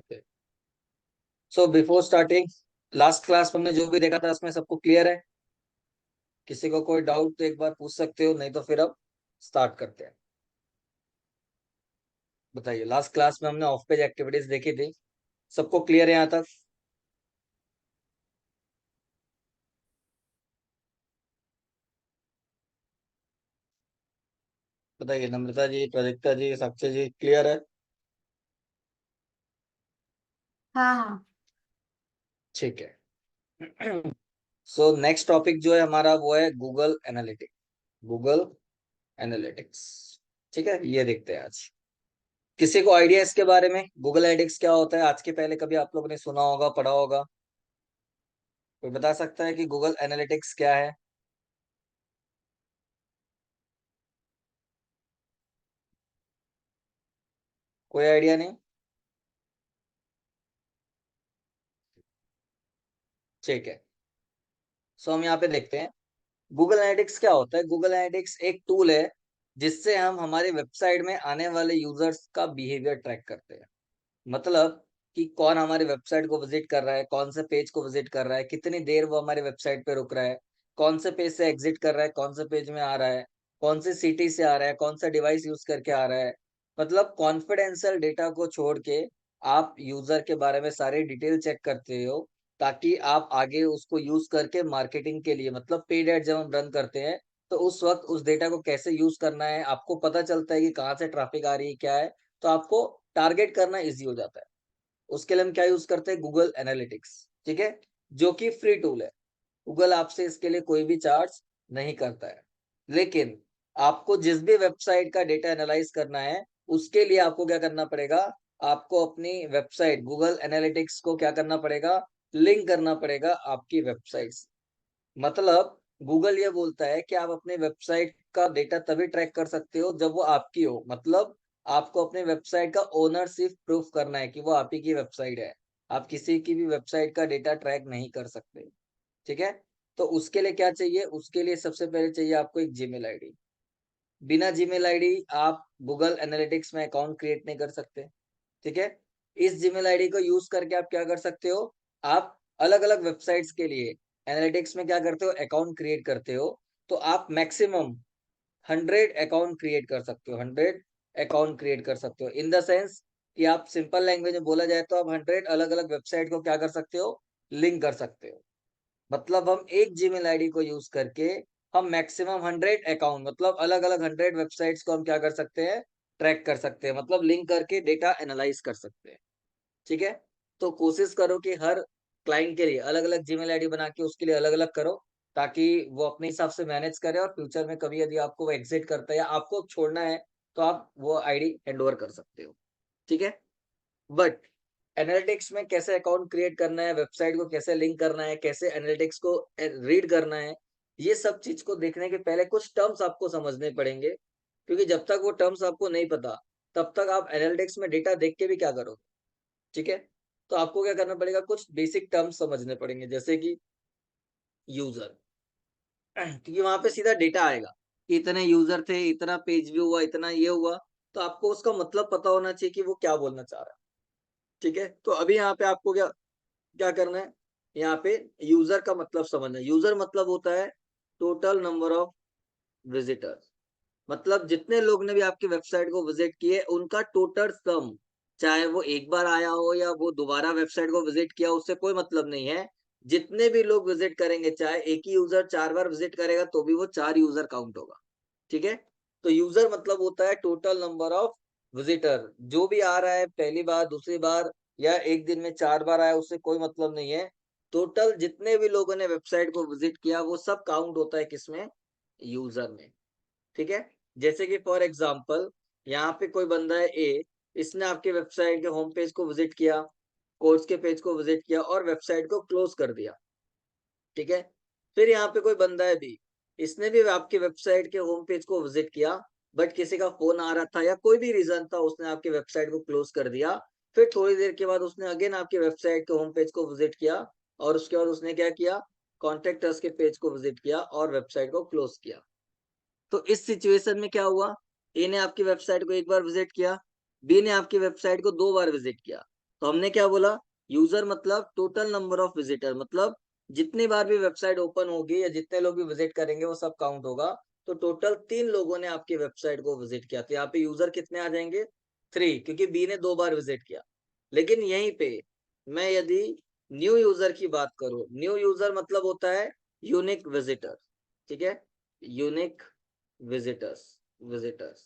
सकते। So before starting, last class में हमने जो भी देखा था उसमें सबको क्लियर है? किसी को कोई डाउट तो एक बार पूछ सकते हो, नहीं तो फिर अब स्टार्ट करते हैं। बताइए, लास्ट क्लास में हमने ऑफ पेज एक्टिविटीज देखी थी, सबको क्लियर है यहाँ तक? बताइए, नम्रता जी, प्रदीप्ता जी, साक्षी जी, क्लियर है? हाँ हाँ। ठीक है। सो नेक्स्ट टॉपिक जो है हमारा वो है गूगल एनालिटिक्स। गूगल एनालिटिक्स, ठीक है, ये देखते हैं आज। किसी को आइडिया इसके बारे में गूगल एनालिटिक्स क्या होता है? आज के पहले कभी आप लोगों ने सुना होगा, पढ़ा होगा? कोई बता सकता है कि गूगल एनालिटिक्स क्या है? कोई आइडिया नहीं? ठीक है, सो हम यहाँ पे देखते हैं गूगल एनालिटिक्स क्या होता है। गूगल एनालिटिक्स एक टूल है जिससे हम हमारी वेबसाइट में आने वाले यूजर्स का बिहेवियर ट्रैक करते हैं। मतलब कि कौन हमारे वेबसाइट को विजिट कर रहा है, कौन से पेज को विजिट कर रहा है, कितनी देर वो हमारे वेबसाइट पे रुक रहा है, कौन से पेज से एग्जिट कर रहा है, कौन से पेज में आ रहा है, कौन सी सिटी से आ रहा है, कौन सा डिवाइस यूज करके आ रहा है। मतलब कॉन्फिडेंशियल डेटा को छोड़ के आप यूजर के बारे में सारी डिटेल चेक करते हो, ताकि आप आगे उसको यूज करके मार्केटिंग के लिए, मतलब पेड एड जब हम रन करते हैं तो उस वक्त उस डेटा को कैसे यूज करना है आपको पता चलता है कि कहाँ से ट्रैफिक आ रही है, क्या है, तो आपको टारगेट करना इजी हो जाता है। उसके लिए हम क्या यूज करते हैं? गूगल एनालिटिक्स, ठीक है, जो कि फ्री टूल है। गूगल आपसे इसके लिए कोई भी चार्ज नहीं करता है। लेकिन आपको जिस भी वेबसाइट का डेटा एनालाइज करना है उसके लिए आपको क्या करना पड़ेगा? आपको अपनी वेबसाइट गूगल एनालिटिक्स को क्या करना पड़ेगा? लिंक करना पड़ेगा आपकी वेबसाइट से। मतलब गूगल ये बोलता है कि आप अपने वेबसाइट का डेटा तभी ट्रैक कर सकते हो जब वो आपकी हो। मतलब आपको अपने वेबसाइट का ओनरशिप प्रूफ करना है कि वो आप ही की वेबसाइट है। आप किसी की भी वेबसाइट का डेटा ट्रैक नहीं कर सकते, ठीक है। तो उसके लिए क्या चाहिए? उसके लिए सबसे पहले चाहिए आपको एक जीमेल आईडी। बिना जीमेल आईडी आप गूगल एनालिटिक्स में अकाउंट क्रिएट नहीं कर सकते, ठीक है। इस जीमेल आईडी को यूज करके आप क्या कर सकते हो? आप अलग अलग वेबसाइट्स के लिए एनालिटिक्स में क्या करते हो? अकाउंट क्रिएट करते हो। तो आप मैक्सिमम 100 अकाउंट क्रिएट कर सकते हो। 100 अकाउंट क्रिएट कर सकते हो इन द सेंस कि आप सिंपल लैंग्वेज में बोला जाए तो आप 100 अलग अलग वेबसाइट को क्या कर सकते हो? लिंक कर सकते हो। मतलब हम एक जीमेल आईडी को यूज करके हम मैक्सिमम 100 अकाउंट, मतलब अलग अलग 100 वेबसाइट्स को हम क्या कर सकते हैं? ट्रैक कर सकते हैं, मतलब लिंक करके डेटा एनालाइज कर सकते हैं, ठीक है। तो कोशिश करो कि हर क्लाइंट के लिए अलग अलग जीमेल आईडी बना के उसके लिए अलग अलग करो, ताकि वो अपने हिसाब से मैनेज करे और फ्यूचर में कभी यदि आपको वो एग्जिट करता है या आपको छोड़ना है तो आप वो आईडी हैंड ओवर कर सकते हो, ठीक है। बट एनालिटिक्स में कैसे अकाउंट क्रिएट करना है, वेबसाइट को कैसे लिंक करना है, कैसे एनालिटिक्स को रीड करना है, ये सब चीज को देखने के पहले कुछ टर्म्स आपको समझने पड़ेंगे। क्योंकि जब तक वो टर्म्स आपको नहीं पता तब तक आप एनालिटिक्स में डेटा देख के भी क्या करोगे, ठीक है। तो आपको क्या करना पड़ेगा? कुछ बेसिक टर्म्स समझने पड़ेंगे, जैसे कि यूजर, क्योंकि वहां पे सीधा डेटा आएगा कि इतने यूजर थे, इतना पेज व्यू हुआ, इतना ये हुआ। तो आपको उसका मतलब पता होना चाहिए कि वो क्या बोलना चाह रहा है, ठीक है। तो अभी यहाँ पे आपको क्या क्या करना है? यहाँ पे यूजर का मतलब समझना है। यूजर मतलब होता है टोटल नंबर ऑफ विजिटर्स। मतलब जितने लोग ने भी आपकी वेबसाइट को विजिट किए उनका टोटल सम, चाहे वो एक बार आया हो या वो दोबारा वेबसाइट को विजिट किया, उससे कोई मतलब नहीं है। जितने भी लोग विजिट करेंगे, चाहे एक ही यूजर 4 बार विजिट करेगा तो भी वो 4 यूजर काउंट होगा, ठीक है। तो यूजर मतलब होता है टोटल नंबर ऑफ विजिटर। जो भी आ रहा है पहली बार, दूसरी बार या एक दिन में 4 बार आया, उससे कोई मतलब नहीं है। टोटल जितने भी लोगों ने वेबसाइट को विजिट किया वो सब काउंट होता है किसमें? यूजर में, ठीक है। जैसे कि फॉर एग्जांपल यहाँ पे कोई बंदा है ए, इसने आपके वेबसाइट के होम पेज को विजिट किया, कोर्स के पेज को विजिट किया और वेबसाइट को क्लोज कर दिया, ठीक है। फिर यहाँ पे कोई बंदा है बी, इसने भी आपके वेबसाइट के होम पेज को विजिट किया, बट किसी का फोन आ रहा था या कोई भी रीजन था, उसने आपकी वेबसाइट को क्लोज कर दिया। फिर थोड़ी देर के बाद उसने अगेन आपके वेबसाइट के होम पेज को विजिट किया और उसके बाद उसने क्या किया? कॉन्टेक्ट अस के पेज को विजिट किया और वेबसाइट को क्लोज किया। तो इस सिचुएशन में क्या हुआ? ए ने आपकी वेबसाइट को एक बार विजिट किया, बी ने आपकी वेबसाइट को 2 बार विजिट किया। तो हमने क्या बोला, यूजर मतलब टोटल नंबर ऑफ विजिटर, मतलब जितनी बार भी वेबसाइट ओपन होगी या जितने लोग भी विजिट करेंगे वो सब काउंट होगा। तो टोटल 3 लोगों ने आपकी वेबसाइट को विजिट किया, तो यहाँ पे यूजर कितने आ जाएंगे, 3, क्योंकि बी ने 2 बार विजिट किया। लेकिन यहीं पे मैं यदि न्यू यूजर की बात करूं, न्यू यूजर मतलब होता है यूनिक विजिटर, ठीक है, यूनिक विजिटर्स, विजिटर्स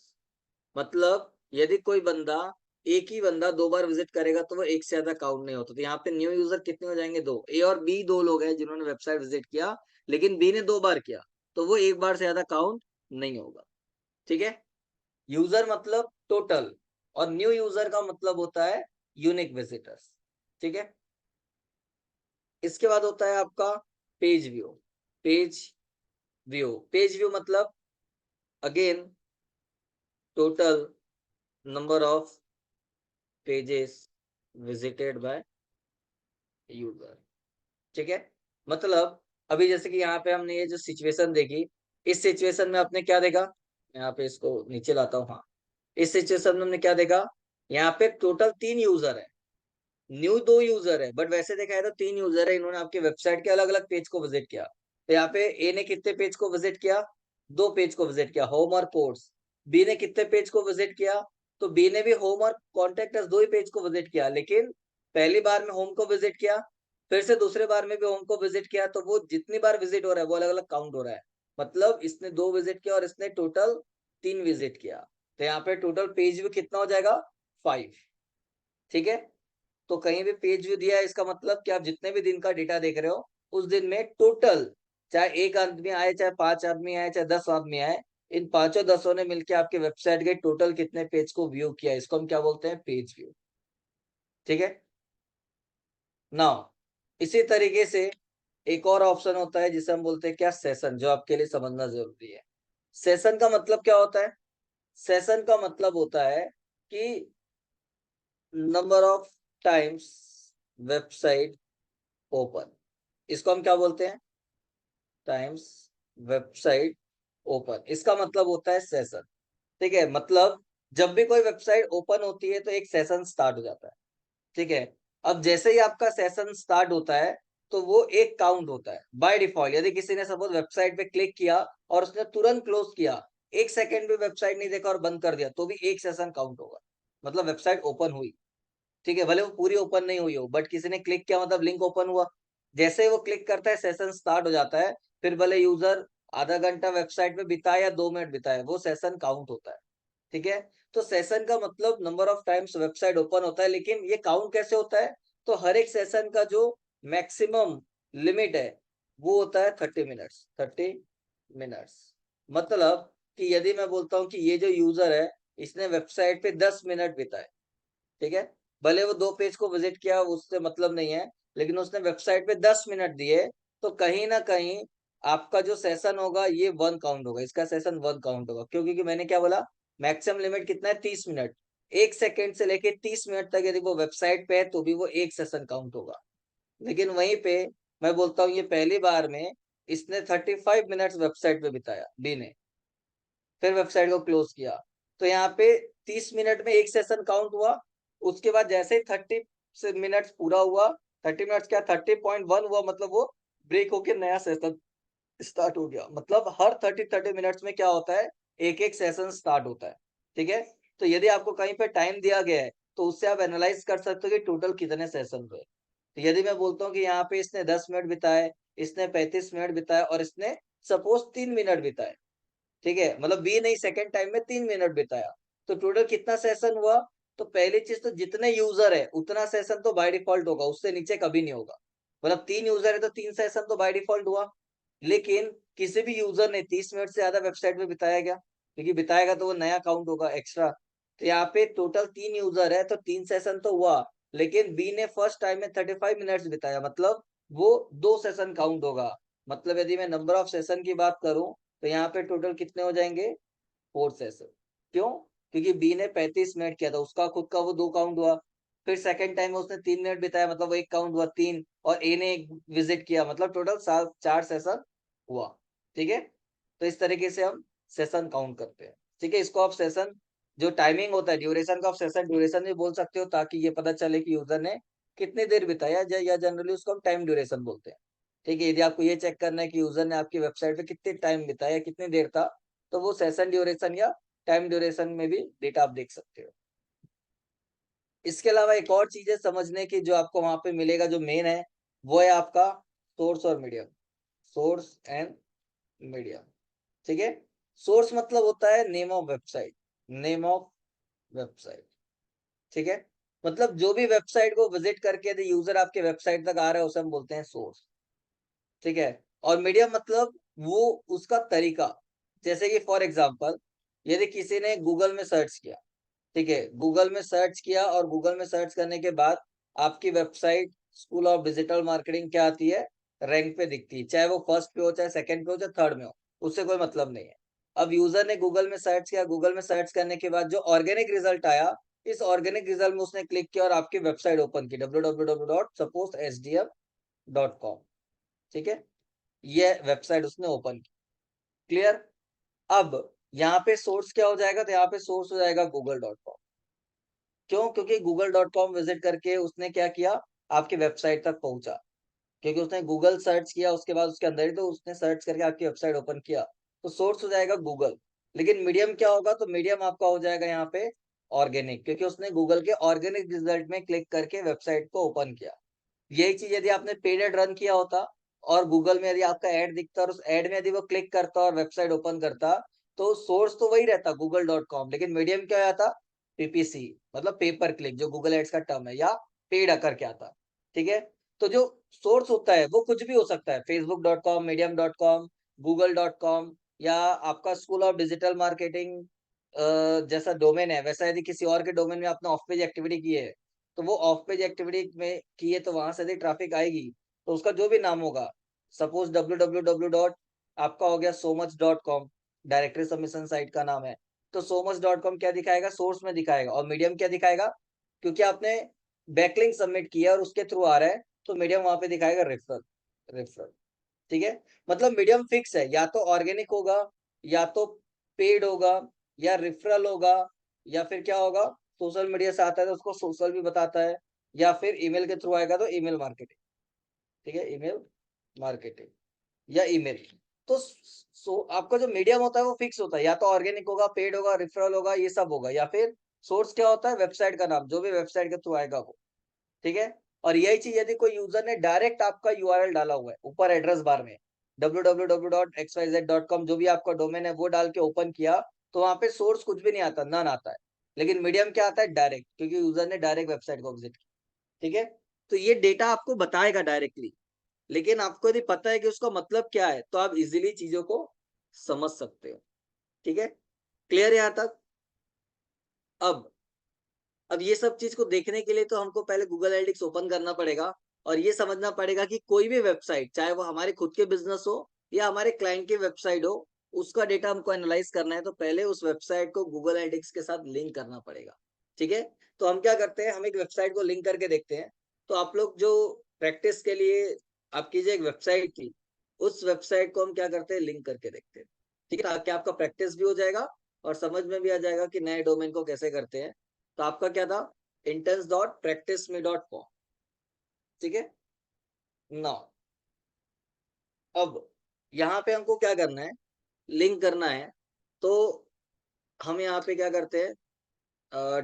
मतलब यदि कोई बंदा, एक ही बंदा 2 बार विजिट करेगा तो वो एक से ज्यादा काउंट नहीं होता। तो यहाँ पे न्यू यूजर कितने हो जाएंगे, 2। ए और बी 2 लोग हैं जिन्होंने वेबसाइट विजिट किया, लेकिन बी ने 2 बार किया, तो वो एक बार से ज्यादा काउंट नहीं होगा, ठीक है। यूजर मतलब टोटल, और न्यू यूजर का मतलब होता है यूनिक विजिटर्स, ठीक है। इसके बाद होता है आपका page view. Page view, page view मतलब again total number of pages visited by user, ठीक है। मतलब अभी जैसे कि यहाँ पे हमने ये जो सिचुएशन देखी, इस सिचुएशन में आपने क्या देखा, यहाँ पे इसको नीचे लाता हूँ, हाँ। इस सिचुएशन में हमने क्या देखा, यहाँ पे टोटल 3 यूजर है, न्यू 2 यूजर है, बट वैसे देखा है तो 3 यूजर है, इन्होंने आपके वेबसाइट के अलग अलग पेज को विजिट किया। तो यहाँ पे ए ने कितने पेज को विजिट किया, 2 पेज को विजिट किया, होम और कोर्स। बी ने कितने पेज को विजिट किया, तो बी ने भी होम और कॉन्टेक्ट अस 2 ही पेज को विजिट किया, लेकिन पहली बार में होम को विजिट किया, फिर से दूसरे बार में भी होम को विजिट किया, तो वो जितनी बार विजिट हो रहा है वो अलग अलग काउंट हो रहा है। मतलब इसने 2 विजिट किया और इसने टोटल 3 विजिट किया, तो यहाँ पे टोटल पेज व्यू कितना हो जाएगा, 5, ठीक है। तो कहीं भी पेज व्यू दिया है, इसका मतलब कि आप जितने भी दिन का डेटा देख रहे हो, उस दिन में टोटल, चाहे एक आदमी आए, चाहे 5 आदमी आए, चाहे 10 आदमी आए, इन पांचों 10 ने मिलकर आपके वेबसाइट के टोटल कितने पेज को व्यू किया, इसको हम क्या बोलते हैं, पेज व्यू, ठीक है। नाउ इसी तरीके से एक और ऑप्शन होता है जिसे हम बोलते हैं क्या, सेशन, जो आपके लिए समझना जरूरी है। सेशन का मतलब क्या होता है, सेशन का मतलब होता है कि number of times website open, इसको हम क्या बोलते हैं, टाइम्स वेबसाइट ओपन, इसका मतलब होता है सेशन, ठीक है। मतलब जब भी कोई वेबसाइट ओपन होती है तो एक सेशन स्टार्ट हो जाता है, ठीक है। अब जैसे ही आपका सेशन स्टार्ट होता है तो वो एक काउंट होता है बाय डिफॉल्ट। यदि किसी ने सपोज वेबसाइट पे क्लिक किया और उसने तुरंत क्लोज किया, 1 सेकंड भी वेबसाइट नहीं देखा और बंद कर दिया, तो भी एक सेशन काउंट होगा, मतलब वेबसाइट ओपन हुई, ठीक है। भले वो पूरी ओपन नहीं हुई हो, बट किसी ने क्लिक किया मतलब लिंक ओपन हुआ। जैसे ही वो क्लिक करता है सेशन स्टार्ट हो जाता है, फिर भले यूजर आधा घंटा वेबसाइट पे बिताए या 2 मिनट बिताए, वो सेशन काउंट होता है, ठीक है। तो सेशन का मतलब number of times website open होता है, लेकिन ये काउंट कैसे होता है, तो हर एक सेशन का जो मैक्सिमम लिमिट है वो होता है 30 मिनट्स, 30 मिनट्स। मतलब कि यदि मैं बोलता हूँ कि ये जो यूजर है इसने वेबसाइट पे 10 मिनट बिताए, ठीक है, भले वो 2 पेज को विजिट किया उससे मतलब नहीं है, लेकिन उसने वेबसाइट पे 10 मिनट दिए, तो कहीं ना कहीं आपका जो सेशन होगा ये 1 काउंट होगा, इसका सेशन 1 काउंट होगा। क्यों, क्योंकि मैंने क्या बोला, मैक्सिमम लिमिट कितना है, 30 मिनट। 1 सेकेंड से लेके 30 मिनट तक यदि वो वेबसाइट पे है तो भी वो एक सेशन काउंट होगा। लेकिन वहीं पे मैं बोलता हूँ ये पहली बार में इसने 35 मिनट्स वेबसाइट पे बिताया, बी ने, फिर वेबसाइट को क्लोज किया, तो यहाँ पे 30 मिनट में एक सेशन काउंट हुआ। उसके बाद जैसे ही 30 मिनट्स पूरा हुआ, 30 मिनट्स क्या, 30.1 हुआ, मतलब वो ब्रेक होके नया सेशन स्टार्ट हो गया। मतलब हर 30 मिनट्स में क्या होता है, एक एक सेशन स्टार्ट होता है, ठीक है। तो यदि आपको कहीं पे टाइम दिया गया है तो उससे आप एनालाइज कर सकते हो कि टोटल कितने सेशन हुए। तो यदि मैं बोलता हूँ कि यहाँ पे इसने 10 मिनट बिताए, इसने 35 मिनट बिताए और इसने सपोज 3 मिनट बिताए, ठीक है, मतलब बी नहीं, सेकंड टाइम में 3 मिनट बिताया, तो टोटल कितना सेशन हुआ। तो पहली चीज तो जितने यूजर है उतना सेशन तो बाय डिफॉल्ट होगा, उससे नीचे कभी नहीं होगा। मतलब 3 यूजर है तो 3 सेशन तो बाय डिफॉल्ट हुआ। लेकिन किसी भी यूजर ने 30 मिनट से ज्यादा वेबसाइट पे बिताया गया, क्योंकि बिताएगा तो वो नया काउंट होगा एक्स्ट्रा। तो यहाँ पे टोटल 3 यूजर है तो 3 सेशन तो हुआ, लेकिन बी ने फर्स्ट टाइम में 35 मिनट्स बिताया, मतलब वो 2 सेशन काउंट होगा। मतलब यदि मैं नंबर ऑफ सेशन की बात करूं तो यहाँ पे टोटल कितने हो जाएंगे, 4 सेशन। क्यों, क्योंकि बी ने 35 मिनट किया था, उसका खुद का वो 2 काउंट हुआ। फिर सेकंड टाइम में उसने 3 मिनट बिताया, मतलब वो 1 काउंट हुआ, 3। और ए ने एक विजिट किया, मतलब टोटल 4 सेशन हुआ, ठीक है। तो इस तरीके से हम सेशन काउंट करते हैं, ठीक है। इसको आप सेशन जो टाइमिंग होता है ड्यूरेशन का, आप सेशन ड्यूरेशन भी बोल सकते हो, ताकि ये पता चले कि यूजर ने कितनी देर बिताया, या जनरली उसको हम टाइम ड्यूरेशन बोलते हैं। ठीक है, यदि आपको ये चेक करना है कि यूजर ने आपकी वेबसाइट पे कितने टाइम बिताया, कितनी देर था, तो वो सेशन ड्यूरेशन या टाइम ड्यूरेशन में भी डेटा आप देख सकते हो। इसके अलावा एक और चीज है समझने की, जो आपको वहां पे मिलेगा, जो मेन है, वो है आपका सोर्स और मीडियम। Source and medium. ठीक है, सोर्स मतलब होता है name of website, name of website. ठीक है, मतलब जो भी वेबसाइट को विजिट करके यदि यूजर आपके वेबसाइट तक आ रहा है, उसे हम बोलते हैं सोर्स। ठीक है, और मीडियम मतलब वो उसका तरीका। जैसे कि फॉर एग्जांपल, यदि किसी ने गूगल में सर्च किया, ठीक है, गूगल में सर्च किया, और गूगल में सर्च करने के बाद आपकी website school of digital marketing क्या आती है, रैंक पे दिखती है, चाहे वो फर्स्ट पे हो, चाहे सेकंड पे हो, चाहे थर्ड में हो, उससे कोई मतलब नहीं है। अब यूजर ने गूगल में सर्च किया, गूगल में सर्च करने के बाद जो ऑर्गेनिक रिजल्ट आया, इस ऑर्गेनिक रिजल्ट में उसने क्लिक किया और आपकी वेबसाइट ओपन की, www.supposesdm.com। ठीक है, ये वेबसाइट उसने ओपन की। क्लियर। अब यहाँ पे सोर्स क्या हो जाएगा, तो यहाँ पे सोर्स हो जाएगा google.com। क्यों? क्योंकि google.com विजिट करके उसने क्या किया, आपकी वेबसाइट तक पहुंचा, क्योंकि उसने गूगल सर्च किया, उसके बाद उसके अंदर ही तो उसने सर्च करके आपकी वेबसाइट ओपन किया, तो सोर्स हो जाएगा गूगल। लेकिन मीडियम क्या होगा, तो मीडियम आपका हो जाएगा यहाँ पे ऑर्गेनिक, क्योंकि उसने गूगल के ऑर्गेनिक रिजल्ट में क्लिक करके वेबसाइट को ओपन किया। यही चीज यदि आपने पेड एड रन किया होता, और गूगल में यदि आपका एड दिखता और उस एड में यदि वो क्लिक करता और वेबसाइट ओपन करता, तो सोर्स तो वही रहता google.com, लेकिन मीडियम क्या आता, पीपीसी, मतलब पेपर क्लिक, जो गूगल एड्स का टर्म है, या पेड आकर के आता। ठीक है, तो जो सोर्स होता है वो कुछ भी हो सकता है, facebook.com, medium.com, google.com, या आपका स्कूल ऑफ डिजिटल मार्केटिंग जैसा डोमेन है, वैसा यदि किसी और के डोमेन में आपने ऑफ पेज एक्टिविटी की है, तो वो ऑफ पेज एक्टिविटी में की है, तो वहां से यदि ट्रैफिक आएगी, तो उसका जो भी नाम होगा, सपोज www डॉट आपका हो गया somach.com, डायरेक्टरी सबमिशन साइट का नाम है, तो somach.com क्या दिखाएगा, सोर्स में दिखाएगा। और मीडियम क्या दिखाएगा, क्योंकि आपने बैकलिंक सबमिट किया और उसके थ्रू आ रहा है, तो मीडियम वहां पे दिखाएगा रेफरल। रेफरल। ठीक है, मतलब मीडियम फिक्स है, या तो ऑर्गेनिक होगा, या तो पेड होगा, या रेफरल होगा, या फिर क्या होगा, सोशल मीडिया से आता है तो उसको सोशल भी बताता है, या फिर ईमेल के थ्रू आएगा तो ईमेल मार्केटिंग। ठीक है, ईमेल मार्केटिंग या ईमेल। तो आपका जो मीडियम होता है वो फिक्स होता है, या तो ऑर्गेनिक होगा, पेड होगा, रेफरल होगा, ये सब होगा, या फिर सोर्स क्या होता है, वेबसाइट का नाम, जो भी वेबसाइट के थ्रू आएगा वो। ठीक है, और यही चीज यदि कोई यूजर ने डायरेक्ट आपका यूआरएल डाला हुआ है ऊपर एड्रेस बार में, www.xyz.com, जो भी आपका डोमेन है वो डाल के ओपन किया, तो वहां पे सोर्स कुछ भी नहीं आता, नन आता है। लेकिन मीडियम क्या आता है, डायरेक्ट, क्योंकि यूजर ने डायरेक्ट वेबसाइट को विजिट किया। ठीक है, तो ये डेटा आपको बताएगा डायरेक्टली, लेकिन आपको यदि पता है कि उसका मतलब क्या है, तो आप इजिली चीजों को समझ सकते हो। ठीक है, क्लियर यहाँ तक। अब अब ये सब चीज को देखने के लिए तो हमको पहले गूगल एनालिटिक्स ओपन करना पड़ेगा, और ये समझना पड़ेगा कि कोई भी वेबसाइट, चाहे वो हमारे खुद के बिजनेस हो या हमारे क्लाइंट की वेबसाइट हो, उसका डेटा हमको एनालाइज करना है, तो पहले उस वेबसाइट को गूगल एनालिटिक्स के साथ लिंक करना पड़ेगा। ठीक है, तो हम क्या करते हैं, हम एक वेबसाइट को लिंक करके देखते हैं। तो आप लोग जो प्रैक्टिस के लिए आपकी जो एक वेबसाइट थी, उस वेबसाइट को हम क्या करते हैं, लिंक करके देखते हैं। ठीक है, ताकि आपका प्रैक्टिस भी हो जाएगा और समझ में भी आ जाएगा कि नए डोमेन को कैसे करते हैं। तो आपका क्या था, intens.practiceme.com। ठीक है, नाउ अब यहाँ पे हमको क्या करना है, लिंक करना है। तो हम यहाँ पे क्या करते हैं,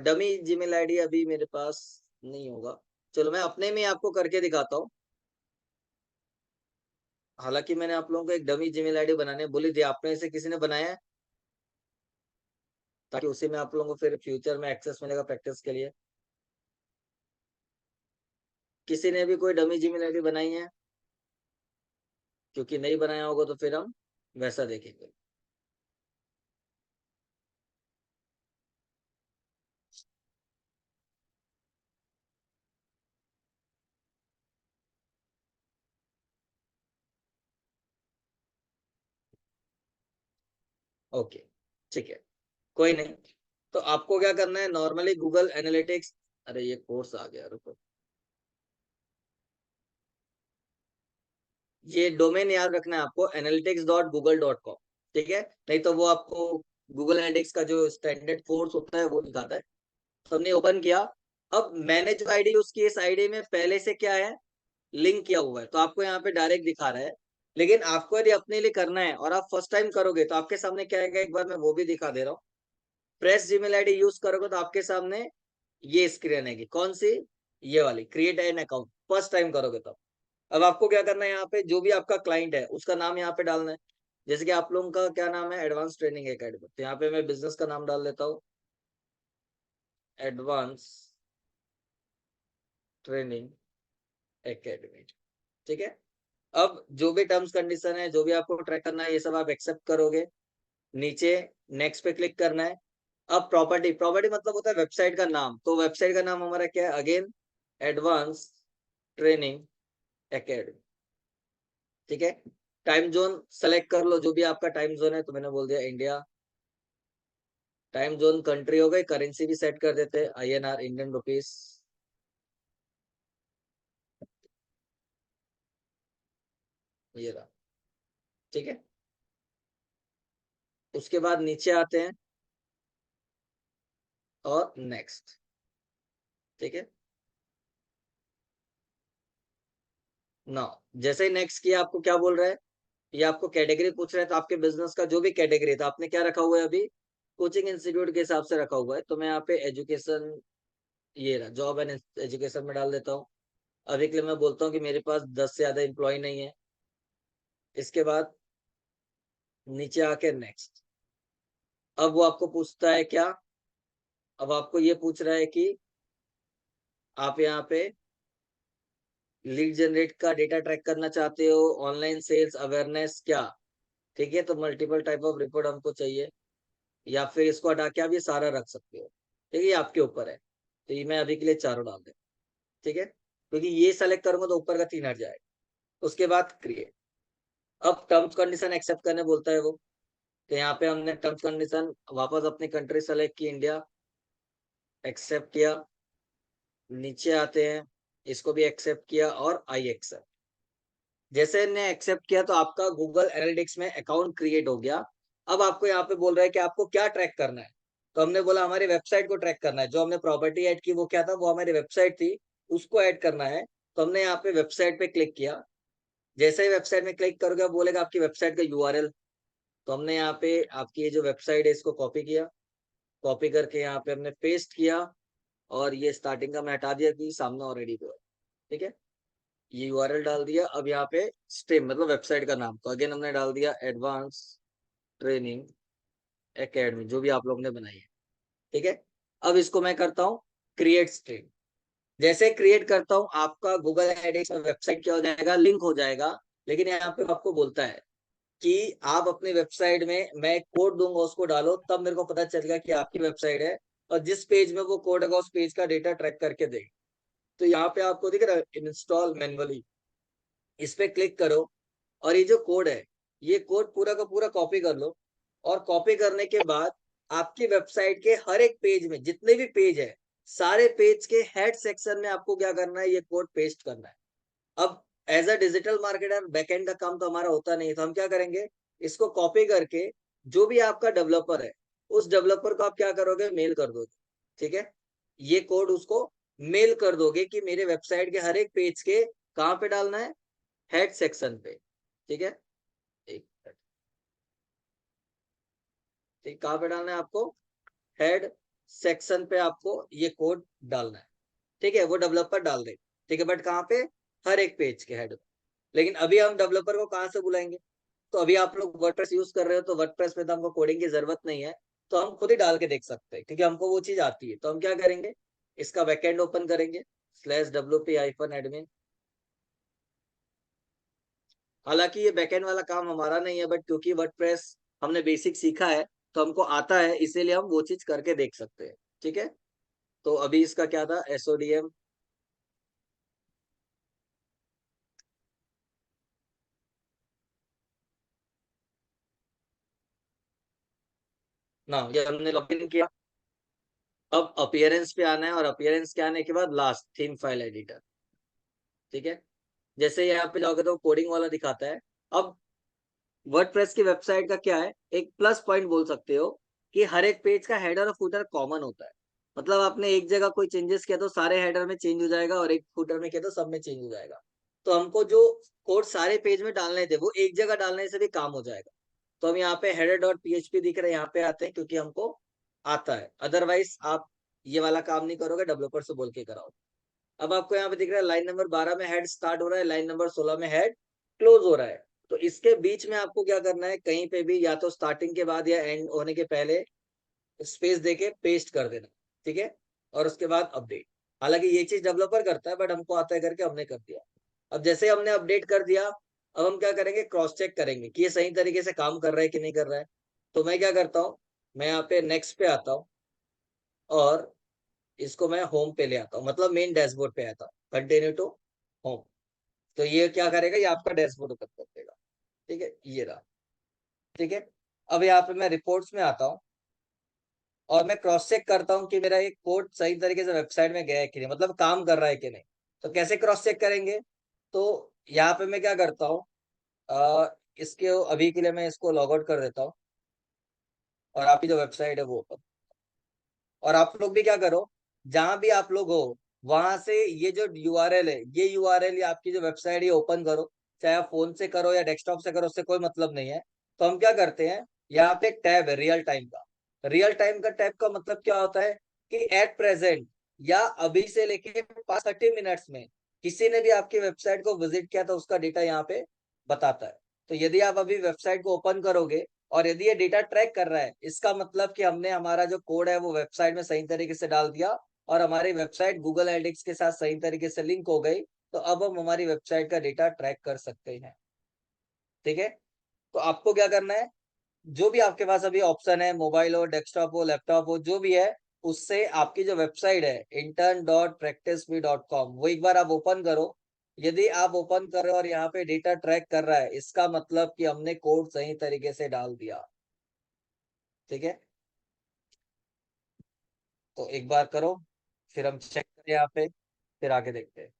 डमी जीमेल आईडी अभी मेरे पास नहीं होगा, चलो मैं अपने में आपको करके दिखाता हूँ। हालांकि मैंने आप लोगों को एक डमी जीमेल आईडी बनाने बोली थी, आपने इसे किसी ने बनाया है, ताकि उसी में आप लोगों को फिर फ्यूचर में एक्सेस मिलेगा प्रैक्टिस के लिए। किसी ने भी कोई डमी जीमेल आईडी बनाई है? क्योंकि नहीं बनाया होगा तो फिर हम वैसा देखेंगे। ओके, ठीक है, कोई नहीं। तो आपको क्या करना है, नॉर्मली गूगल एनालिटिक्स, अरे ये कोर्स आ गया, रुको, ये डोमेन याद रखना है आपको, analytics.google.com। ठीक है, नहीं तो वो आपको गूगल एनालिटिक्स का जो स्टैंडर्ड कोर्स होता है वो दिखाता है। तो हमने ओपन किया। अब मैंने जो आईडी यूज की, इस आईडी में पहले से क्या है, लिंक किया हुआ है, तो आपको यहाँ पे डायरेक्ट दिखा रहा है। लेकिन आपको यदि अपने लिए करना है और आप फर्स्ट टाइम करोगे तो आपके सामने क्या आएगा, एक बार मैं वो भी दिखा दे रहा हूँ। प्रेस जीमेल आईडी यूज करोगे तो आपके सामने ये स्क्रीन आएगी, कौन सी, ये वाली, create an account, first time करोगे तो। अब आपको क्या करना है, यहाँ पे जो भी आपका क्लाइंट है उसका नाम यहाँ पे डालना है। जैसे कि आप लोगों का क्या नाम है, एडवांस ट्रेनिंग एकेडमी, तो यहाँ पे मैं बिजनेस का नाम डाल देता हूँ, एडवांस ट्रेनिंग एकेडमी। ठीक है। अब जो भी टर्म्स कंडीशन है, जो भी आपको ट्रैक करना है, ये सब आप एक्सेप्ट करोगे। नीचे नेक्स्ट पे क्लिक करना है। अब प्रॉपर्टी, प्रॉपर्टी मतलब होता है वेबसाइट का नाम, तो वेबसाइट का नाम हमारा क्या है, अगेन एडवांस ट्रेनिंग एकेडमी। ठीक है। टाइम जोन सेलेक्ट कर लो, जो भी आपका टाइम जोन है, तो मैंने बोल दिया इंडिया। टाइम जोन, कंट्री हो गई, करेंसी भी सेट कर देते हैं, INR, इंडियन रुपीस। ये रहा। ठीक है। उसके बाद नीचे आते हैं और नेक्स्ट। ठीक है ना। जैसे ही नेक्स्ट किया, आपको क्या बोल रहा है, ये आपको कैटेगरी पूछ रहा है, तो आपके बिजनेस का जो भी कैटेगरी था, आपने क्या रखा हुआ है अभी, कोचिंग इंस्टीट्यूट के हिसाब से रखा हुआ है, तो मैं यहाँ पे एजुकेशन, ये रहा, जॉब एंड एजुकेशन में डाल देता हूँ। अभी के लिए मैं बोलता हूँ कि मेरे पास 10 से ज्यादा एम्प्लॉय नहीं है। इसके बाद नीचे आके नेक्स्ट। अब वो आपको पूछता है क्या, अब आपको ये पूछ रहा है कि आप यहाँ पे लीड जनरेट का डेटा ट्रैक करना चाहते हो, ऑनलाइन सेल्स अवेयरनेस क्या। ठीक है, तो मल्टीपल टाइप ऑफ रिपोर्ट हमको चाहिए, या फिर इसको हटा के आप ये सारा रख सकते हो। ठीक है, ये आपके ऊपर है। तो ये मैं अभी के लिए चारों डाल दे। ठीक है, क्योंकि ये सेलेक्ट करूंगा तो ऊपर का 3 हट जाएगा। उसके बाद क्रिएट। अब टर्म्स कंडीशन एक्सेप्ट करने बोलता है वो, तो यहाँ पे हमने टर्म्स कंडीशन वापस अपनी कंट्री सेलेक्ट की, इंडिया, एक्सेप्ट किया। नीचे आते हैं, इसको भी एक्सेप्ट किया और आई एक्सेप्ट। जैसे ने एक्सेप्ट किया तो आपका गूगल एनालिटिक्स में अकाउंट क्रिएट हो गया। अब आपको यहाँ पे बोल रहा है कि आपको क्या ट्रैक करना है, तो हमने बोला हमारी वेबसाइट को ट्रैक करना है। जो हमने प्रॉपर्टी ऐड की वो क्या था, वो हमारी वेबसाइट थी, उसको ऐड करना है। तो हमने यहाँ पे वेबसाइट पे क्लिक किया। जैसे ही वेबसाइट में क्लिक करोगे, आप बोलेगा आपकी वेबसाइट का URL। तो हमने यहाँ पे आपकी ये जो वेबसाइट है इसको कॉपी किया, कॉपी करके यहाँ पे हमने पेस्ट किया, और ये स्टार्टिंग का मैं हटा दिया कि सामने ऑलरेडी पे है। ठीक है, ये URL डाल दिया। अब यहाँ पे स्ट्रीम मतलब वेबसाइट का नाम, तो अगेन हमने डाल दिया एडवांस ट्रेनिंग एकेडमी, जो भी आप लोग ने बनाई है। ठीक है। अब इसको मैं करता हूँ क्रिएट स्ट्रीम। जैसे क्रिएट करता हूँ, आपका गूगल एनालिटिक्स में वेबसाइट क्या हो जाएगा, लिंक हो जाएगा। लेकिन यहाँ पे आपको बोलता है कि आप अपनी वेबसाइट में, मैं कोड दूंगा उसको डालो, तब मेरे को पता चलेगा कि आपकी वेबसाइट है। और जिस पेज में वो कोड होगा उस पेज का डेटा ट्रैक करके दे। तो यहाँ पे आपको दिख रहा है इंस्टॉल मैनुअली, इस पे क्लिक करो। और ये जो कोड है, ये कोड पूरा का पूरा कॉपी कर लो। और कॉपी करने के बाद आपकी वेबसाइट के हर एक पेज में, जितने भी पेज है, सारे पेज के हेड सेक्शन में आपको क्या करना है, ये कोड पेस्ट करना है। अब as a digital marketer backend का काम तो हमारा होता नहीं, तो हम क्या करेंगे, इसको कॉपी करके जो भी आपका डेवलपर है, उस डेवलपर को आप क्या करोगे, मेल कर दोगे। ठीक है, ये कोड उसको मेल कर दोगे कि मेरे वेबसाइट के हर एक पेज के कहाँ पे डालना है, हेड सेक्शन पे। ठीक है, एक मिनट। ठीक, कहाँ पे डालना है आपको, हेड सेक्शन पे आपको ये कोड डालना है। ठीक है, वो डेवलपर डाल दे। ठीक है, बट कहाँ पे, हर एक पेज के हेड। लेकिन अभी हम डेवलपर को कहाँ से बुलाएंगे, तो अभी आप लोग वर्डप्रेस यूज कर रहे हो, तो वर्डप्रेस में तो हमको कोडिंग की जरूरत नहीं है। तो हम खुद ही डाल के देख सकते हैं, क्योंकि हमको वो चीज आती है। तो हम क्या करेंगे, इसका बैकएंड ओपन करेंगे, /wp-admin। हालांकि ये बैकएंड वाला काम हमारा नहीं है, बट क्योंकि वर्डप्रेस हमने बेसिक सीखा है, तो हमको आता है, इसीलिए हम वो चीज करके देख सकते हैं। ठीक है, तो अभी इसका क्या था, SODM ना, ये हमने लॉगिन किया। अब अपीयरेंस पे आना है, और अपीयरेंस के आने के बाद लास्ट थीम फाइल एडिटर। ठीक है, जैसे यहाँ पे जाओगे तो कोडिंग वाला दिखाता है। अब वर्डप्रेस की वेबसाइट का क्या है, एक प्लस पॉइंट बोल सकते हो, कि हर एक पेज का हेडर और फुटर कॉमन होता है। मतलब आपने एक जगह कोई चेंजेस किया तो सारे हेडर में चेंज हो जाएगा और एक फुटर में किया तो सब में चेंज हो जाएगा। तो हमको जो कोड सारे पेज में डालने थे वो एक जगह डालने से भी काम हो जाएगा। तो हम यहाँ पे हेडर डॉट पीएचपी दिख रहे हैं, यहाँ पे आते हैं क्योंकि हमको आता है। अदरवाइज आप ये वाला काम नहीं करोगे, डेवलपर से बोल के कराओ। अब आपको यहाँ पे दिख रहा है लाइन नंबर 12 में हेड स्टार्ट हो रहा है, लाइन नंबर 16 में हेड क्लोज हो रहा है। तो इसके बीच में आपको क्या करना है, कहीं पे भी या तो स्टार्टिंग के बाद या एंड होने के पहले स्पेस देके पेस्ट कर देना। ठीक है, और उसके बाद अपडेट। हालांकि ये चीज डेवलपर करता है बट हमको आता है करके हमने कर दिया। अब जैसे हमने अपडेट कर दिया, अब हम क्या करेंगे, क्रॉस चेक करेंगे कि ये सही तरीके से काम कर रहा है कि नहीं कर रहा है। तो मैं क्या करता हूँ, मैं यहाँ पे नेक्स्ट पे आता हूँ और इसको मैं होम पे ले आता हूँ, मतलब मेन डैशबोर्ड पे आता हूँ, कंटिन्यू टू होम। तो ये क्या करेगा, ये आपका डैशबोर्ड ओपन कर देगा। ठीक है, ये रहा। ठीक है, अब यहाँ पे मैं रिपोर्ट्स में आता हूँ और मैं क्रॉस चेक करता हूँ कि मेरा एक कोड सही तरीके से वेबसाइट में गया है कि नहीं, मतलब काम कर रहा है कि नहीं। तो कैसे क्रॉस चेक करेंगे, तो यहाँ पे मैं क्या करता हूँ, इसके अभी के लिए मैं इसको लॉग आउट कर देता हूँ और आपकी जो वेबसाइट है वो open। और आप लोग भी क्या करो, जहां भी आप लोग हो वहां से ये जो यूआरएल है, ये यूआरएल या आपकी जो वेबसाइट है ओपन करो। चाहे आप फोन से करो या डेस्कटॉप से करो, उससे कोई मतलब नहीं है। तो हम क्या करते हैं, यहाँ पे एक टैब है रियल टाइम का। रियल टाइम का टैब का मतलब क्या होता है कि एट प्रेजेंट या अभी से लेके 5-30 मिनट्स में किसी ने भी आपकी वेबसाइट को विजिट किया तो उसका डेटा यहाँ पे बताता है। तो यदि आप अभी वेबसाइट को ओपन करोगे और यदि ये डेटा ट्रैक कर रहा है, इसका मतलब कि हमने हमारा जो कोड है वो वेबसाइट में सही तरीके से डाल दिया और हमारी वेबसाइट गूगल एनालिटिक्स के साथ सही तरीके से लिंक हो गई। तो अब हम हमारी वेबसाइट का डेटा ट्रैक कर सकते हैं। ठीक है, तो आपको क्या करना है, जो भी आपके पास अभी ऑप्शन है, मोबाइल हो, डेस्कटॉप हो, लैपटॉप हो, जो भी है, उससे आपकी जो वेबसाइट है intern.practiceme.com वो एक बार आप ओपन करो। यदि आप ओपन कर रहे हो और यहाँ पे डेटा ट्रैक कर रहा है, इसका मतलब कि हमने कोड सही तरीके से डाल दिया। ठीक है, तो एक बार करो, फिर हम चेक करें यहाँ पे, फिर आगे देखते हैं।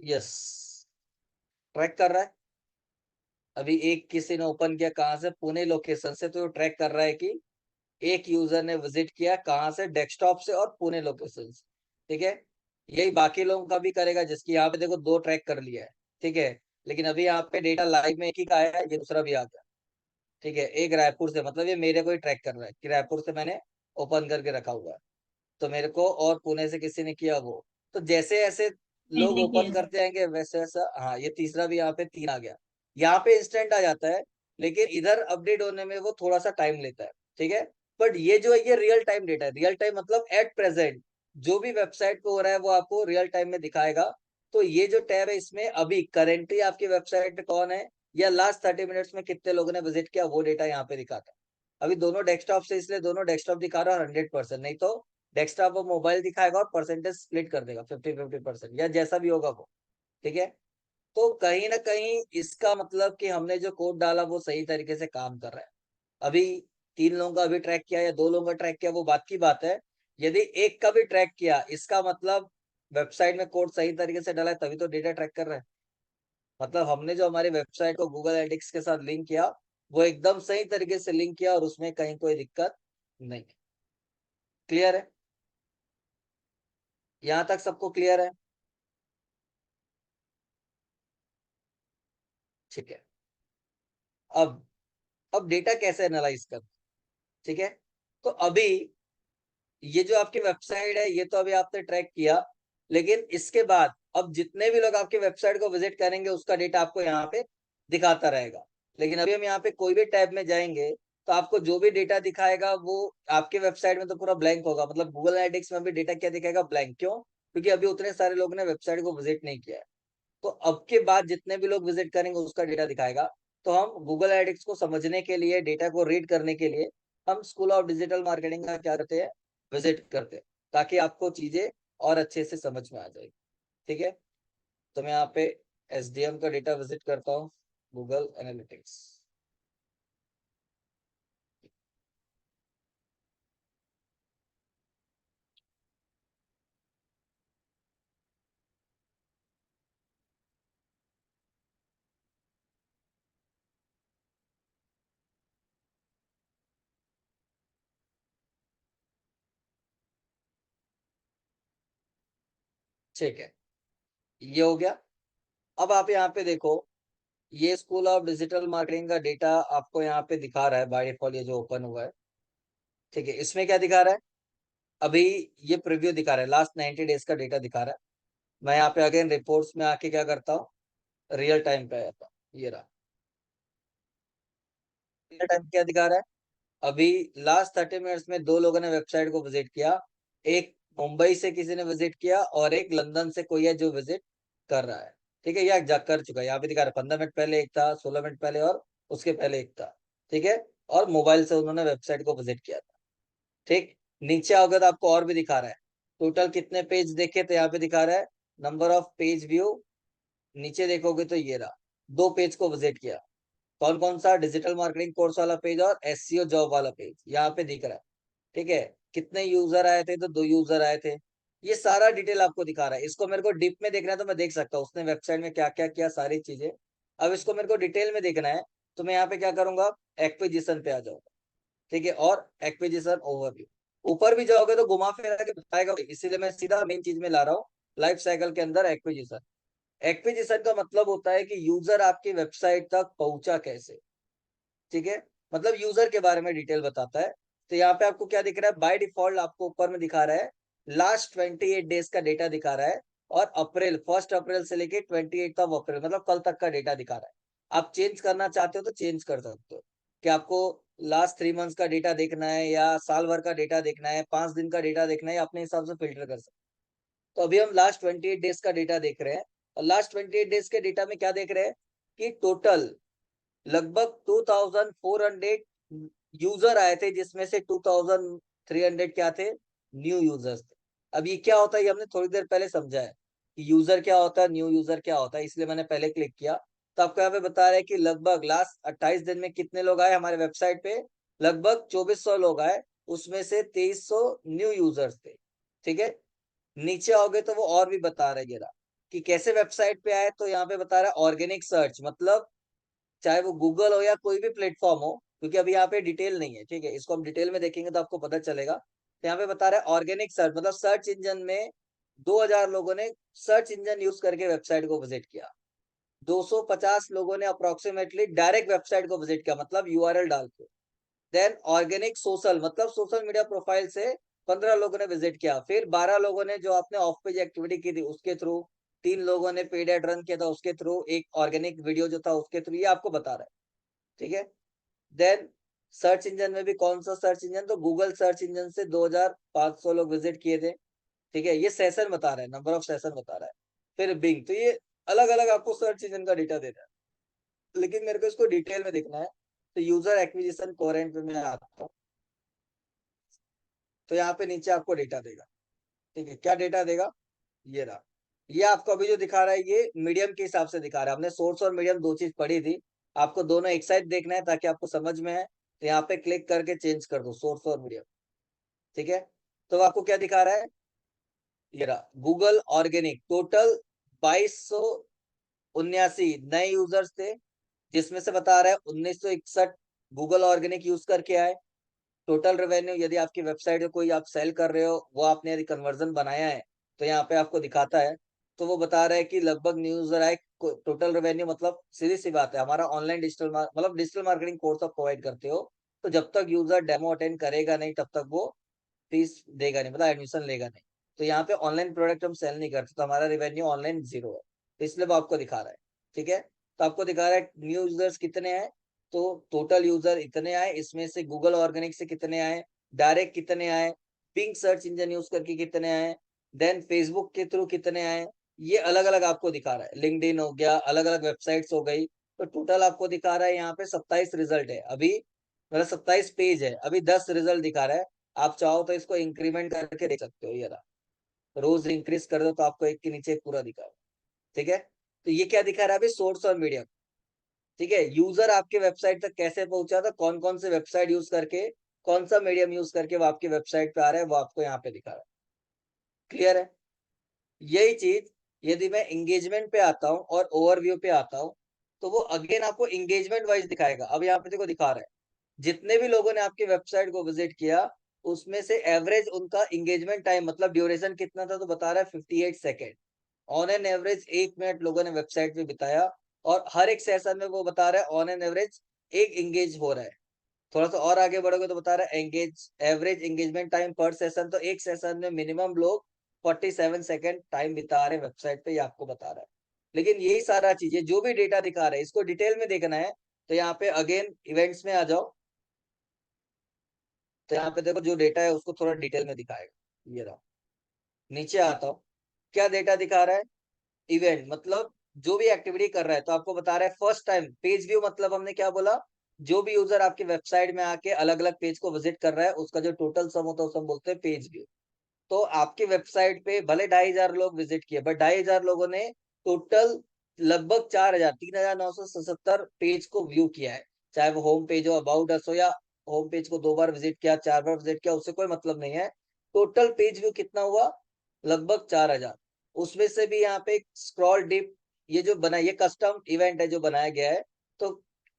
यस, ट्रैक कर रहा है। अभी एक किसी ने ओपन किया कहाँ से, पुणे लोकेशन से, तो ट्रैक कर रहा है कि एक यूजर ने विजिट किया कहाँ से, डेस्कटॉप से और पुणे लोकेशन से। ठीक है, यही बाकी लोगों का भी करेगा, जिसकी यहाँ पे देखो दो ट्रैक कर लिया है। ठीक है, लेकिन अभी यहाँ पे डेटा लाइव में एक ही का आया है, ये दूसरा भी आ गया। ठीक है, एक रायपुर से, मतलब ये मेरे को ही ट्रैक कर रहा है कि रायपुर से मैंने ओपन करके रखा हुआ है। तो मेरे को और पुणे से किसी ने किया वो। तो जैसे ऐसे लोग मैंने ओपन किया था। करते जाएंगे वैसे वैसा, हाँ ये तीसरा भी यहाँ पे 3 आ गया। यहाँ पे इंस्टेंट आ जाता है, लेकिन इधर अपडेट होने में वो थोड़ा सा टाइम लेता है। ठीक है, बट ये जो है ये रियल टाइम डेटा है। रियल टाइम मतलब एट प्रेजेंट जो भी वेबसाइट पे हो रहा है वो आपको रियल टाइम में दिखाएगा। तो ये जो टैब है इसमें अभी करेंटली आपकी वेबसाइट पे कौन है या लास्ट 30 मिनट्स में कितने लोगों ने विजिट किया, वो डेटा यहाँ पे दिखाता है। अभी दोनों डेस्कटॉप से, इसलिए दोनों डेस्कटॉप दिखा रहा है 100%, नहीं तो डेस्कटॉप और मोबाइल दिखाएगा और परसेंटेज स्प्लिट कर देगा 50-50% या जैसा भी होगा वो। ठीक है, तो कहीं ना कहीं इसका मतलब कि हमने जो कोड डाला वो सही तरीके से काम कर रहा है। अभी 3 लोगों का अभी ट्रैक किया या 2 लोगों का ट्रैक किया वो बात की बात है। यदि एक का भी ट्रैक किया, इसका मतलब वेबसाइट में कोड सही तरीके से डाला है तभी तो डेटा ट्रैक कर रहा है। मतलब हमने जो हमारी वेबसाइट को गूगल एनालिटिक्स के साथ लिंक किया वो एकदम सही तरीके से लिंक किया और उसमें कहीं कोई दिक्कत नहीं। क्लियर है, यहाँ तक सबको क्लियर है। ठीक है, अब अब डेटा कैसे एनालाइज कर। ठीक है, तो अभी ये जो आपकी वेबसाइट है ये तो अभी आपने ट्रैक किया, लेकिन इसके बाद अब जितने भी लोग आपकी वेबसाइट को विजिट करेंगे उसका डेटा आपको यहाँ पे दिखाता रहेगा। लेकिन अभी हम यहाँ पे कोई भी टैब में जाएंगे तो आपको जो भी डेटा दिखाएगा वो आपके वेबसाइट में तो पूरा ब्लैंक होगा। मतलब गूगल एनालिटिक्स में भी डेटा क्या दिखाएगा, ब्लैंक। क्यों? क्योंकि अभी उतने सारे लोगों ने वेबसाइट को विजिट नहीं किया है। तो अब के बाद जितने भी लोग विजिट करेंगे उसका डेटा दिखाएगा। तो हम गूगल एनालिटिक्स को समझने के लिए, डेटा को रीड करने के लिए हम स्कूल ऑफ डिजिटल मार्केटिंग का क्या करते हैं, विजिट करते हैं, ताकि आपको चीजें और अच्छे से समझ में आ जाए। ठीक है, तो मैं यहाँ पे एसडीएम का डेटा विजिट करता हूँ, गूगल एनालिटिक्स। ठीक है, ये हो गया। अब आप यहाँ पे देखो, ये स्कूल ऑफ डिजिटल मार्केटिंग का डेटा आपको यहाँ पे दिखा रहा है बाय डिफॉल्ट, ये जो ओपन हुआ है। ठीक है, इसमें क्या दिखा रहा है, अभी ये प्रीव्यू दिखा रहा है, लास्ट 90 डेज का डेटा दिखा रहा है। मैं यहाँ पे अगेन रिपोर्ट्स में आके क्या करता हूँ, रियल टाइम पे आता हूँ। ये रहा, रियल टाइम क्या दिखा रहा है, अभी लास्ट 30 मिनट्स में दो लोगों ने वेबसाइट को विजिट किया। एक मुंबई से किसी ने विजिट किया और एक लंदन से कोई है जो विजिट कर रहा है। ठीक है, यह कर चुका है, यहाँ पे दिखा रहा है 15 मिनट पहले एक था, 16 मिनट पहले और उसके पहले एक था। ठीक है, और मोबाइल से उन्होंने वेबसाइट को विजिट किया था। ठीक, नीचे आओगे तो आपको और भी दिखा रहा है, टोटल कितने पेज देखे, तो यहाँ पे दिखा रहा है नंबर ऑफ पेज व्यू। नीचे देखोगे तो ये रहा, 2 पेज को विजिट किया। कौन कौन सा, डिजिटल मार्केटिंग कोर्स वाला पेज और एससीओ जॉब वाला पेज यहाँ पे दिख रहा है। ठीक है, कितने यूजर आए थे, तो 2 यूजर आए थे। ये सारा डिटेल आपको दिखा रहा है। इसको मेरे को डीप में देखना है तो मैं देख सकता हूँ उसने वेबसाइट में क्या क्या किया, सारी चीजें। अब इसको मेरे को डिटेल में देखना है, तो मैं यहाँ पे क्या करूंगा, एक्विजिशन पे आ जाऊंगा। ठीक है, और एक्विजिशन ओवरव्यू, ऊपर भी जाओगे तो घुमा फिरा के बताएगा, इसीलिए मैं सीधा मेन चीज में ला रहा हूँ। लाइफ साइकिल के अंदर एक्विजिशन, एक्विजिशन का मतलब होता है कि यूजर आपकी वेबसाइट तक पहुंचा कैसे। ठीक है, मतलब यूजर के बारे में डिटेल बताता है। तो यहाँ पे आपको क्या दिख रहा है, बाय डिफॉल्ट आपको ऊपर में दिखा रहा है लास्ट 28 डेज का डेटा दिखा रहा है, और अप्रैल 1 अप्रैल से लेके 28 अप्रैल, मतलब कल तक का डेटा दिखा रहा है। आप चेंज करना चाहते हो तो चेंज कर सकते हो, कि आपको लास्ट 3 मंथ्स का डेटा देखना है या साल भर का डेटा देखना है, 5 दिन का डेटा देखना है, अपने हिसाब से फिल्टर कर सकते हो। तो अभी हम लास्ट 28 डेज का डेटा देख रहे हैं, और लास्ट 28 डेज के डेटा में क्या देख रहे हैं कि टोटल लगभग 2400 यूजर आए थे, जिसमें से 2300 क्या थे, न्यू यूजर्स थे। अब ये क्या होता है, ये हमने थोड़ी देर पहले समझा है कि यूजर क्या होता है, न्यू यूजर क्या होता है, इसलिए मैंने पहले क्लिक किया। तो आपको यहाँ पे बता रहा है कि लगभग लास्ट 28 दिन में कितने लोग आए हमारे वेबसाइट पे, लगभग 2400 लोग आए, उसमें से 2300 न्यू यूजर्स थे। ठीक है, नीचे आओगे तो वो और भी बता रहे जरा कि कैसे वेबसाइट पे आए, तो यहाँ पे बता रहा है ऑर्गेनिक सर्च, मतलब चाहे वो गूगल हो या कोई भी प्लेटफॉर्म हो, क्योंकि अभी यहाँ पे डिटेल नहीं है। ठीक है, इसको हम डिटेल में देखेंगे तो आपको पता चलेगा। तो यहाँ पे बता रहा है ऑर्गेनिक सर्च, मतलब सर्च इंजन में 2000 लोगों ने सर्च इंजन यूज करके वेबसाइट को विजिट किया। 250 लोगों ने अप्रोक्सीमेटली डायरेक्ट वेबसाइट को विजिट किया, मतलब यूआरएल डाल के। देन ऑर्गेनिक सोशल, मतलब सोशल मीडिया प्रोफाइल से 15 लोगों ने विजिट किया। फिर 12 लोगों ने जो आपने ऑफ पेज एक्टिविटी की थी उसके थ्रू, 3 लोगों ने पेड एड रन किया था उसके थ्रू, एक ऑर्गेनिक वीडियो जो था उसके थ्रू, ये आपको बता रहा है। ठीक है, देन सर्च इंजन में भी कौन सा सर्च इंजन, तो गूगल सर्च इंजन से 2500 लोग विजिट किए थे। ठीक है, ये सेशन बता रहा है, नंबर ऑफ सेशन बता रहा है। फिर बिंग, तो ये अलग अलग आपको सर्च इंजन का डेटा दे रहा है, लेकिन मेरे को इसको डिटेल में देखना है। तो यूजर एक्विजिशन कोरेंट पे मैं आता हूँ, तो यहाँ पे नीचे आपको डेटा देगा। ठीक है, क्या डेटा देगा, ये रहा। ये आपको अभी जो दिखा रहा है ये मीडियम के हिसाब से दिखा रहा है। हमने सोर्स और मीडियम दो चीज पढ़ी थी, आपको दोनों एक साइड देखना है ताकि आपको समझ में है। तो यहाँ पे क्लिक करके चेंज कर दो सोर्स और मीडियम। ठीक है, तो आपको क्या दिखा रहा है, ये रहा गूगल ऑर्गेनिक, टोटल 2279 नए यूजर्स थे, जिसमें से बता रहा है 1961 गूगल ऑर्गेनिक यूज करके आए। टोटल रेवेन्यू, यदि आपकी वेबसाइट में कोई आप सेल कर रहे हो, वो आपने यदि कन्वर्जन बनाया है तो यहाँ पे आपको दिखाता है। तो वो बता रहा है कि लगभग न्यू यूजर आए, टोटल रेवेन्यू, मतलब सीधी सी बात है, हमारा ऑनलाइन डिजिटल मतलब डिजिटल मार्केटिंग कोर्स आप प्रोवाइड करते हो, तो जब तक यूजर डेमो अटेंड करेगा नहीं तब तक वो फीस देगा नहीं, मतलब एडमिशन लेगा नहीं। तो यहाँ पे ऑनलाइन प्रोडक्ट हम सेल नहीं करते, तो हमारा रेवेन्यू ऑनलाइन 0 है, तो इसलिए वो आपको दिखा रहा है। ठीक है, तो आपको दिखा रहा है न्यू यूजर्स कितने हैं, तो टोटल यूजर इतने आए, इसमें से गूगल ऑर्गेनिक से कितने आए, डायरेक्ट कितने आए, पिंक सर्च इंजन यूज करके कितने आए, देन फेसबुक के थ्रू कितने आए, ये अलग अलग आपको दिखा रहा है। लिंक्डइन हो गया, अलग अलग वेबसाइट्स हो गई, तो टोटल आपको दिखा रहा है यहाँ पे 27 रिजल्ट है अभी, मतलब 27 पेज है अभी, 10 रिजल्ट दिखा रहा है। आप चाहो तो इसको इंक्रीमेंट करके देख सकते हो, ये रहा। रोज इंक्रीज कर दो तो आपको एक के नीचे एक पूरा दिखा रहा है। ठीक है, तो ये क्या दिखा रहा है अभी, सोर्स और मीडियम। ठीक है, यूजर आपके वेबसाइट तक कैसे पहुंचा था, कौन कौन से वेबसाइट यूज करके, कौन सा मीडियम यूज करके वो आपकी वेबसाइट पे आ रहा है, वो आपको यहाँ पे दिखा रहा है। क्लियर है? यही चीज यदि मैं एंगेजमेंट पे आता हूँ और ओवरव्यू पे आता हूँ, तो वो अगेन आपको एंगेजमेंट वाइज दिखाएगा। अब यहाँ पे देखो दिखा रहा है, जितने भी लोगों ने आपकी वेबसाइट को विजिट किया, उसमें से एवरेज उनका एंगेजमेंट टाइम मतलब ड्यूरेशन कितना था, तो बता रहा है 58 second. On an average 1 minute लोगों ने वेबसाइट पे बिताया, और हर एक सेशन में वो बता रहा है ऑन एन एवरेज एक एंगेज हो रहा है। थोड़ा सा और आगे बढ़ोगे तो बता रहा है एंगेज एवरेज एंगेजमेंट टाइम पर सेशन, तो एक सेशन में मिनिमम लोग 47 सेकेंड टाइम बिता रहे वेबसाइट पे, ये आपको बता रहा है। लेकिन यही सारा चीजें जो भी डेटा दिखा रहा है, इसको डिटेल में देखना है, तो यहाँ पे अगेन इवेंट्स में आ जाओ। तो यहाँ पे देखो जो डेटा है उसको थोड़ा डिटेल में दिखाएगा, ये रहा। नीचे आता हूँ, क्या डेटा दिखा रहा है, इवेंट मतलब जो भी एक्टिविटी कर रहा है, तो आपको बता रहा है फर्स्ट टाइम पेज व्यू, मतलब हमने क्या बोला, जो भी यूजर आपके वेबसाइट में आके अलग अलग पेज को विजिट कर रहा है, उसका जो टोटल सम होता है उसे हम बोलते हैं पेज व्यू। तो आपकी वेबसाइट पे भले 2,500 लोग विजिट किए, बट 2,500 लोगों ने टोटल लगभग 4,000 3,977 पेज को व्यू किया है। चाहे वो होम पेज हो, अबाउट अस हो, या होम पेज को 2 बार विजिट किया, 4 बार विजिट किया, उससे कोई मतलब नहीं है। टोटल पेज व्यू कितना हुआ, लगभग 4,000। उसमें से भी यहाँ पे स्क्रॉल डिप, ये जो बना, ये कस्टम इवेंट है जो बनाया गया है। तो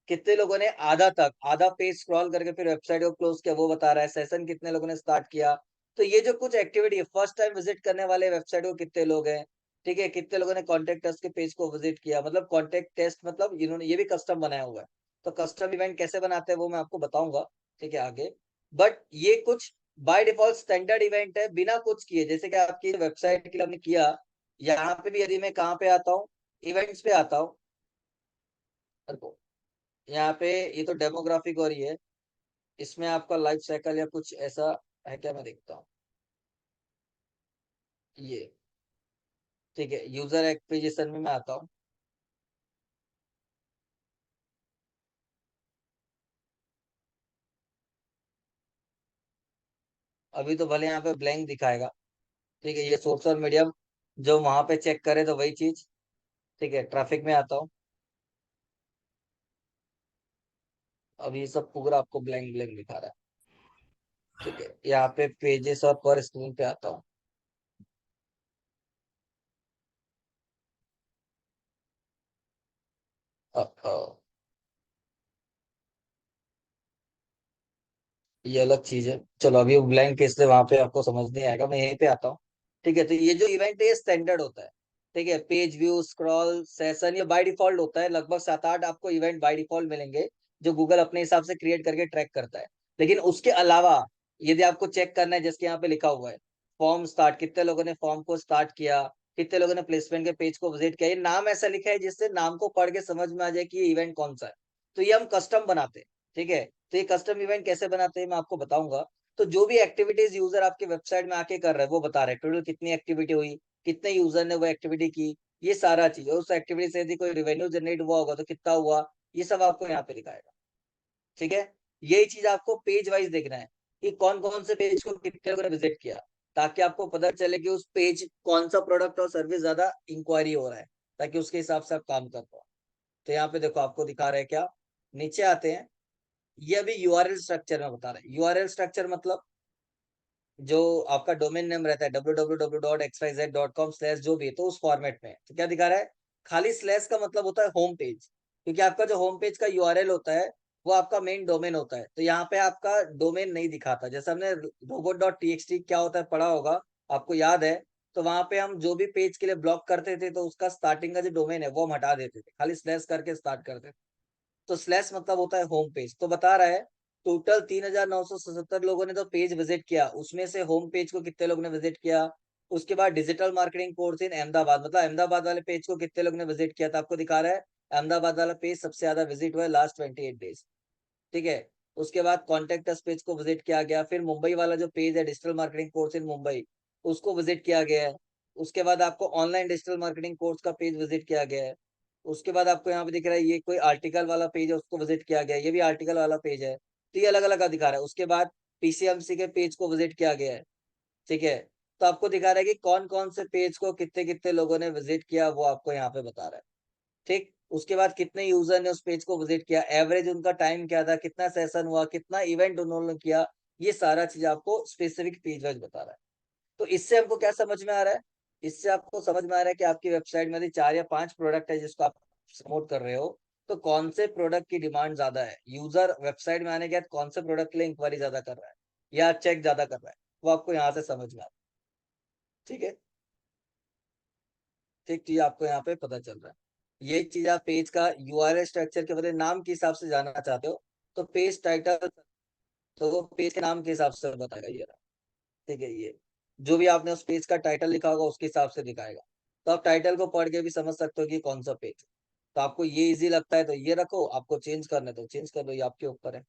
कितने लोगों ने आधा पेज स्क्रॉल करके फिर वेबसाइट को क्लोज किया, वो बता रहा है। सेशन कितने लोगों ने स्टार्ट किया, तो ये जो कुछ एक्टिविटी है, फर्स्ट टाइम विजिट करने वाले वेबसाइट को कितने लोग हैं, ठीक है, कितने लोगों ने कॉन्टेक्ट टेस्ट के पेज को विजिट किया, मतलब कॉन्टेक्ट टेस्ट मतलब इन्होंने ये भी कस्टम बनाया हुआ है। तो कस्टम इवेंट कैसे बनाते हैं वो मैं आपको बताऊंगा, ठीक है, आगे। बट ये कुछ बाय डिफॉल्ट स्टैंडर्ड इवेंट है, बिना कुछ किए, जैसे कि आपकी वेबसाइट के लिए हमने किया। यहाँ पे भी यदि मैं कहाँ पे आता हूँ, इवेंट्स पे आता हूँ, यहाँ पे ये तो डेमोग्राफिक और ये है, इसमें आपका लाइफ साइकिल या कुछ ऐसा है क्या, मैं देखता हूँ। ये ठीक है, यूजर एक्विजिशन में मैं आता हूँ। अभी तो भले यहाँ पे ब्लैंक दिखाएगा, ठीक है, ये सोशल मीडिया जो वहां पे चेक करे तो वही चीज। ठीक है, ट्रैफिक में आता हूँ। अब ये सब पूरा आपको ब्लैंक ब्लैंक दिखा रहा है। ठीक है, यहाँ पे पेजेस और पर स्क्रीन पे आता हूँ। ये अलग चीज है, चलो अभी वो ब्लैंक इसलिए वहां पे आपको समझ नहीं आएगा, मैं यहीं पे आता हूँ। ठीक है, तो ये जो इवेंट है ये स्टैंडर्ड होता है। ठीक है, पेज व्यू, स्क्रॉल, सेशन, ये बाय डिफॉल्ट होता है। लगभग 7-8 आपको इवेंट बाय डिफॉल्ट मिलेंगे, जो गूगल अपने हिसाब से क्रिएट करके ट्रैक करता है। लेकिन उसके अलावा यदि आपको चेक करना है, जैसे यहाँ पे लिखा हुआ है फॉर्म स्टार्ट, कितने लोगों ने फॉर्म को स्टार्ट किया, कितने लोगों ने प्लेसमेंट के पेज को विजिट किया, ये नाम ऐसा लिखा है जिससे नाम को पढ़ के समझ में आ जाए कि ये इवेंट कौन सा है। तो ये हम कस्टम बनाते हैं। ठीक है, तो ये कस्टम इवेंट कैसे बनाते हैं मैं आपको बताऊंगा। तो जो भी एक्टिविटीज यूजर आपके वेबसाइट में आके कर रहे हैं, वो बता रहे हैं टोटल कितनी एक्टिविटी हुई, कितने यूजर ने वो एक्टिविटी की, ये सारा चीज। और उस एक्टिविटी से यदि कोई रेवेन्यू जनरेट हुआ होगा तो कितना हुआ, ये सब आपको यहाँ पे दिखाएगा। ठीक है, यही चीज आपको पेज वाइज देखना है कि कौन कौन से पेज को कितने लोगों ने विजिट किया, ताकि आपको पता चले कि उस पेज कौन सा प्रोडक्ट और सर्विस ज्यादा इंक्वायरी हो रहा है, ताकि उसके हिसाब से आप काम कर पाओ। तो यहाँ पे देखो आपको दिखा रहे हैं क्या, नीचे आते हैं। ये अभी यूआरएल स्ट्रक्चर में बता रहे हैं। यूआरएल स्ट्रक्चर मतलब जो आपका डोमेन नेम रहता है www.xyz.com स्लैश जो भी है, तो उस फॉर्मेट में तो क्या दिखा रहा है, खाली स्लैश का मतलब होता है होम पेज, क्योंकि आपका जो होम पेज का यूआरएल होता है वो आपका मेन डोमेन होता है। तो यहाँ पे आपका डोमेन नहीं दिखाता, जैसे हमने robot.txt क्या होता है पढ़ा होगा, आपको याद है। तो वहां पे हम जो भी पेज के लिए ब्लॉक करते थे, तो उसका स्टार्टिंग का जो डोमेन है वो हम हटा देते थे, खाली स्लैश करके स्टार्ट करते थे। तो स्लैश मतलब होता है होम पेज। तो बता रहा है टोटल 3,977 लोगों ने तो पेज विजिट किया, उसमें से होम पेज को कितने लोगों ने विजिट किया। उसके बाद digital marketing course in Ahmedabad, मतलब अहमदाबाद वाले पेज को कितने लोगों ने विजिट किया, तो आपको दिखा रहा है अहमदाबाद वाला पेज सबसे ज्यादा विजिट हुआ है लास्ट 28 डेज। ठीक है, उसके बाद कॉन्टेक्ट अस पेज को विजिट किया गया, फिर मुंबई वाला जो पेज है digital marketing course in Mumbai, उसको विजिट किया गया है। उसके बाद आपको ऑनलाइन डिजिटल मार्केटिंग कोर्स का पेज विजिट किया गया है। उसके बाद आपको यहाँ पे दिख रहा है ये कोई आर्टिकल वाला पेज है, उसको विजिट किया गया है, ये भी आर्टिकल वाला पेज है, तो ये अलग अलग दिखा रहा है। उसके बाद पीसीएमसी के पेज को विजिट किया गया है, ठीक है, तो आपको दिखा रहा है कि कौन कौन से पेज को कितने कितने लोगों ने विजिट किया, वो आपको यहाँ पे बता रहा है, ठीक। उसके बाद कितने यूजर ने उस पेज को विजिट किया, एवरेज उनका टाइम क्या था, कितना सेशन हुआ, कितना इवेंट उन्होंने किया, ये सारा चीज आपको स्पेसिफिक पेज वाइज बता रहा है। तो इससे हमको क्या समझ में आ रहा है, इससे आपको समझ में आ रहा है कि आपकी वेबसाइट में यदि 4 या 5 प्रोडक्ट है जिसको आप प्रमोट कर रहे हो, तो कौन से प्रोडक्ट की डिमांड ज्यादा है, यूजर वेबसाइट में आने के बाद कौन से प्रोडक्ट के लिए इंक्वायरी ज्यादा कर रहा है या चेक ज्यादा कर रहा है, वो आपको यहाँ से समझ में आ रहा है, ठीक है। ठीक चीज आपको यहाँ पे पता चल रहा है। ये चीज आप पेज का यूआरएल स्ट्रक्चर के बदले नाम के हिसाब से जानना चाहते हो, तो पेज टाइटल, तो वो पेज के नाम के हिसाब से बताएगा ये रहा, ठीक है। ये जो भी आपने उस पेज का टाइटल लिखा होगा उसके हिसाब से दिखाएगा, तो आप टाइटल को पढ़ के भी समझ सकते हो कि कौन सा पेज। तो आपको ये इजी लगता है तो ये रखो, आपको चेंज करना है तो चेंज कर दो, ये आपके ऊपर है,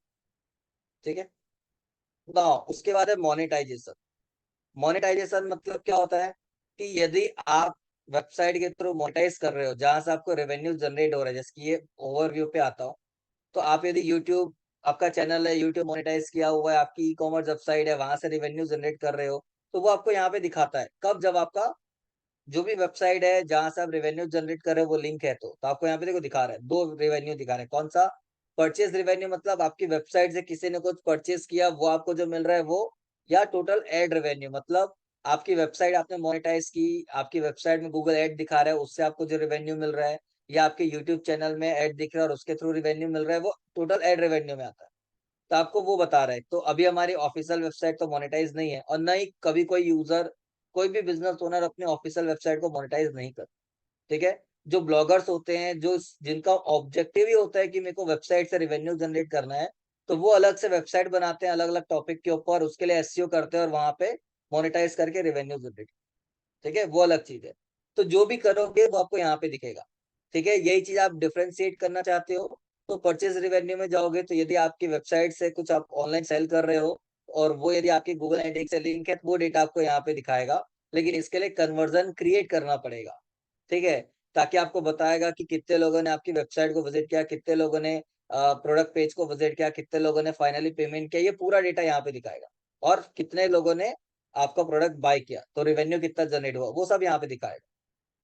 ठीक है ना। उसके बाद है मोनेटाइजेशन। मोनेटाइजेशन मतलब क्या होता है कि यदि आप वेबसाइट के थ्रू मोनेटाइज कर रहे हो, जहां से आपको रेवेन्यू जनरेट हो रहा है, जैसे कि ये ओवरव्यू पे आता हो, तो आप यदि यूट्यूब, आपका चैनल है, यूट्यूब मोनेटाइज किया हुआ है, आपकी ई कॉमर्स वेबसाइट है, वहां से रेवेन्यू जनरेट कर रहे हो, तो वो आपको यहाँ पे दिखाता है कब, जब आपका जो भी वेबसाइट है जहां से आप रेवेन्यू जनरेट कर रहे हो वो लिंक है, तो आपको यहाँ पे देखो दिखा रहा है, दो रेवेन्यू दिखा रहा है। कौन सा? परचेज रेवेन्यू, मतलब आपकी वेबसाइट से किसी ने कुछ परचेज किया वो आपको जो मिल रहा है वो, या टोटल एड रेवेन्यू, मतलब आपकी वेबसाइट आपने मोनेटाइज की, आपकी वेबसाइट में गूगल एड दिखा रहा है, उससे आपको जो रेवेन्यू मिल रहा है, या आपके यूट्यूब चैनल में एड दिख रहा है और उसके थ्रू रेवेन्यू मिल रहा है, वो टोटल एड रेवेन्यू में आता है। तो आपको वो बता रहा है। तो अभी हमारी ऑफिशियल वेबसाइट तो मोनेटाइज नहीं है, और न ही कभी कोई यूजर, कोई भी बिजनेस ओनर अपनी ऑफिशियल वेबसाइट को मोनेटाइज नहीं कर, ठीक है। जो ब्लॉगर्स होते हैं, जो जिनका ऑब्जेक्टिव ही होता है कि मेरे को वेबसाइट से रेवेन्यू जनरेट करना है, तो वो अलग से वेबसाइट बनाते हैं अलग अलग टॉपिक के ऊपर, उसके लिए एसईओ करते हैं और वहां पे मोनेटाइज करके रेवेन्यू जनरेट, ठीक है, वो अलग चीज है। तो जो भी करोगे वो आपको यहाँ पे दिखेगा, ठीक है। यही चीज आप डिफरेंशिएट करना चाहते हो, तो परचेज रिवेन्यू में जाओगे, तो यदि आपकी वेबसाइट से कुछ आप ऑनलाइन सेल कर रहे हो और वो यदि आपकी गूगल एनालिटिक्स से लिंक है, तो वो डेटा आपको यहाँ पे दिखाएगा, लेकिन इसके लिए कन्वर्जन क्रिएट करना पड़ेगा, ठीक है। ताकि आपको बताएगा कि कितने लोगों ने आपकी वेबसाइट को विजिट किया, कितने लोगों ने प्रोडक्ट पेज को विजिट किया, कितने लोगों ने फाइनली पेमेंट किया, ये पूरा डेटा यहाँ पे दिखाएगा। और कितने लोगों ने आपका प्रोडक्ट बाय किया, तो रेवेन्यू कितना जनरेट हुआ, वो सब यहाँ पे दिखाएगा।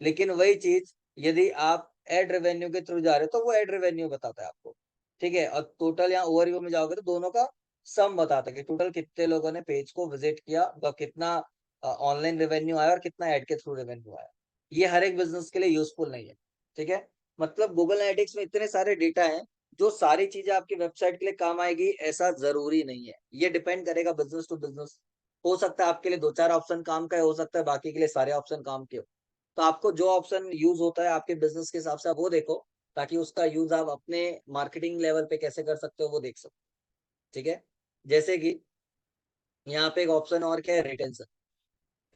लेकिन वही चीज यदि आप एड रेवेन्यू के थ्रू जा रहे हो, तो वो एड रेवेन्यू बताता है आपको, ठीक है। और टोटल यहाँ ओवरव्यू में जाओगे तो दोनों का सम बताता है कि टोटल कितने लोगों ने पेज को विजिट किया, तो कितना ऑनलाइन रेवेन्यू आया और कितना एड के थ्रू रेवेन्यू आया। ये हर एक बिजनेस के लिए यूजफुल नहीं है, ठीक है। मतलब गूगल एनालिटिक्स में इतने सारे डेटा हैं, जो सारी चीजें आपकी वेबसाइट के लिए काम आएगी ऐसा जरूरी नहीं है, ये डिपेंड करेगा बिजनेस टू बिजनेस। हो सकता है आपके लिए दो चार ऑप्शन काम का है, हो सकता है बाकी के लिए सारे ऑप्शन काम के हो। तो आपको जो ऑप्शन यूज होता है आपके बिजनेस के हिसाब से आप वो देखो, ताकि उसका यूज आप अपने मार्केटिंग लेवल पे कैसे कर सकते हो वो देख सको, ठीक है। जैसे कि यहाँ पे एक ऑप्शन और क्या है, रिटेंशन।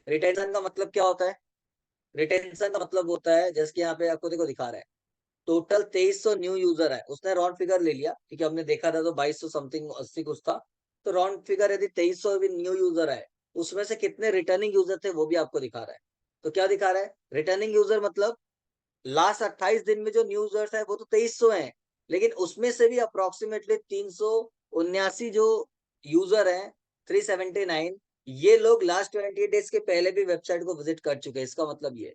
रिटेंशन का मतलब क्या होता है? रिटेंशन का मतलब होता है, जैसे कि यहाँ पे आपको देखो दिखा रहा है, टोटल 2300 न्यू यूजर है, उसने राउंड फिगर ले लिया, ठीक है, हमने देखा था तो 2200 समथिंग 80 कुछ था। तो राउंड फिगर यदि 2300 भी न्यू यूजर है, उसमें से कितने रिटर्निंग यूजर थे वो भी आपको दिखा रहा है। तो क्या दिखा रहा है? रिटर्निंग यूजर मतलब लास्ट 28 दिन में जो न्यू यूजर्स है वो तो 2300 है, लेकिन उसमें से भी अप्रोक्सीमेटली 379 जो यूजर हैं, 379, ये लोग लास्ट 28 डेज के पहले भी वेबसाइट को विजिट कर चुके हैं, इसका मतलब ये,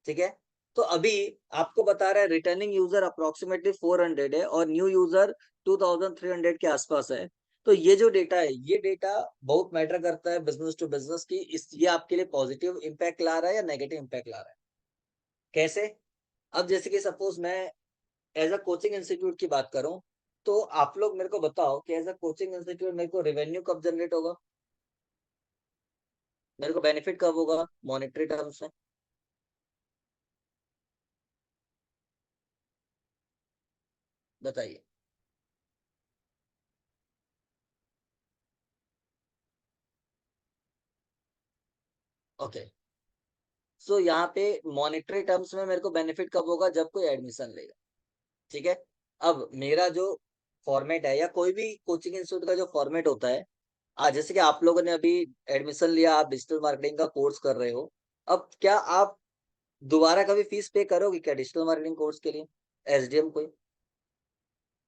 ठीक है। तो अभी आपको बता रहा है रिटर्निंग यूजर अप्रोक्सीमेटली 400 है और न्यू यूजर 2300 के आसपास है। तो ये जो डेटा है, ये डेटा बहुत मैटर करता है बिजनेस टू बिजनेस की, इस ये आपके लिए पॉजिटिव इम्पैक्ट ला रहा है या नेगेटिव इम्पैक्ट ला रहा है, कैसे? अब जैसे कि सपोज मैं एज अ कोचिंग इंस्टीट्यूट की बात करूं, तो आप लोग मेरे को बताओ कि एज अ कोचिंग इंस्टीट्यूट मेरे को रेवेन्यू कब जनरेट होगा, मेरे को बेनिफिट कब होगा मॉनेटरी टर्म्स में, बताइए। ओके, सो यहाँ पे मॉनेटरी टर्म्स में मेरे को बेनिफिट कब होगा, जब कोई एडमिशन लेगा, ठीक है। अब मेरा जो फॉर्मेट है या कोई भी कोचिंग इंस्टीट्यूट का जो फॉर्मेट होता है, आज जैसे कि आप लोगों ने अभी एडमिशन लिया, आप डिजिटल मार्केटिंग का कोर्स कर रहे हो, अब क्या आप दोबारा कभी फीस पे करोगे क्या डिजिटल मार्केटिंग कोर्स के लिए, एसडीएम कोई?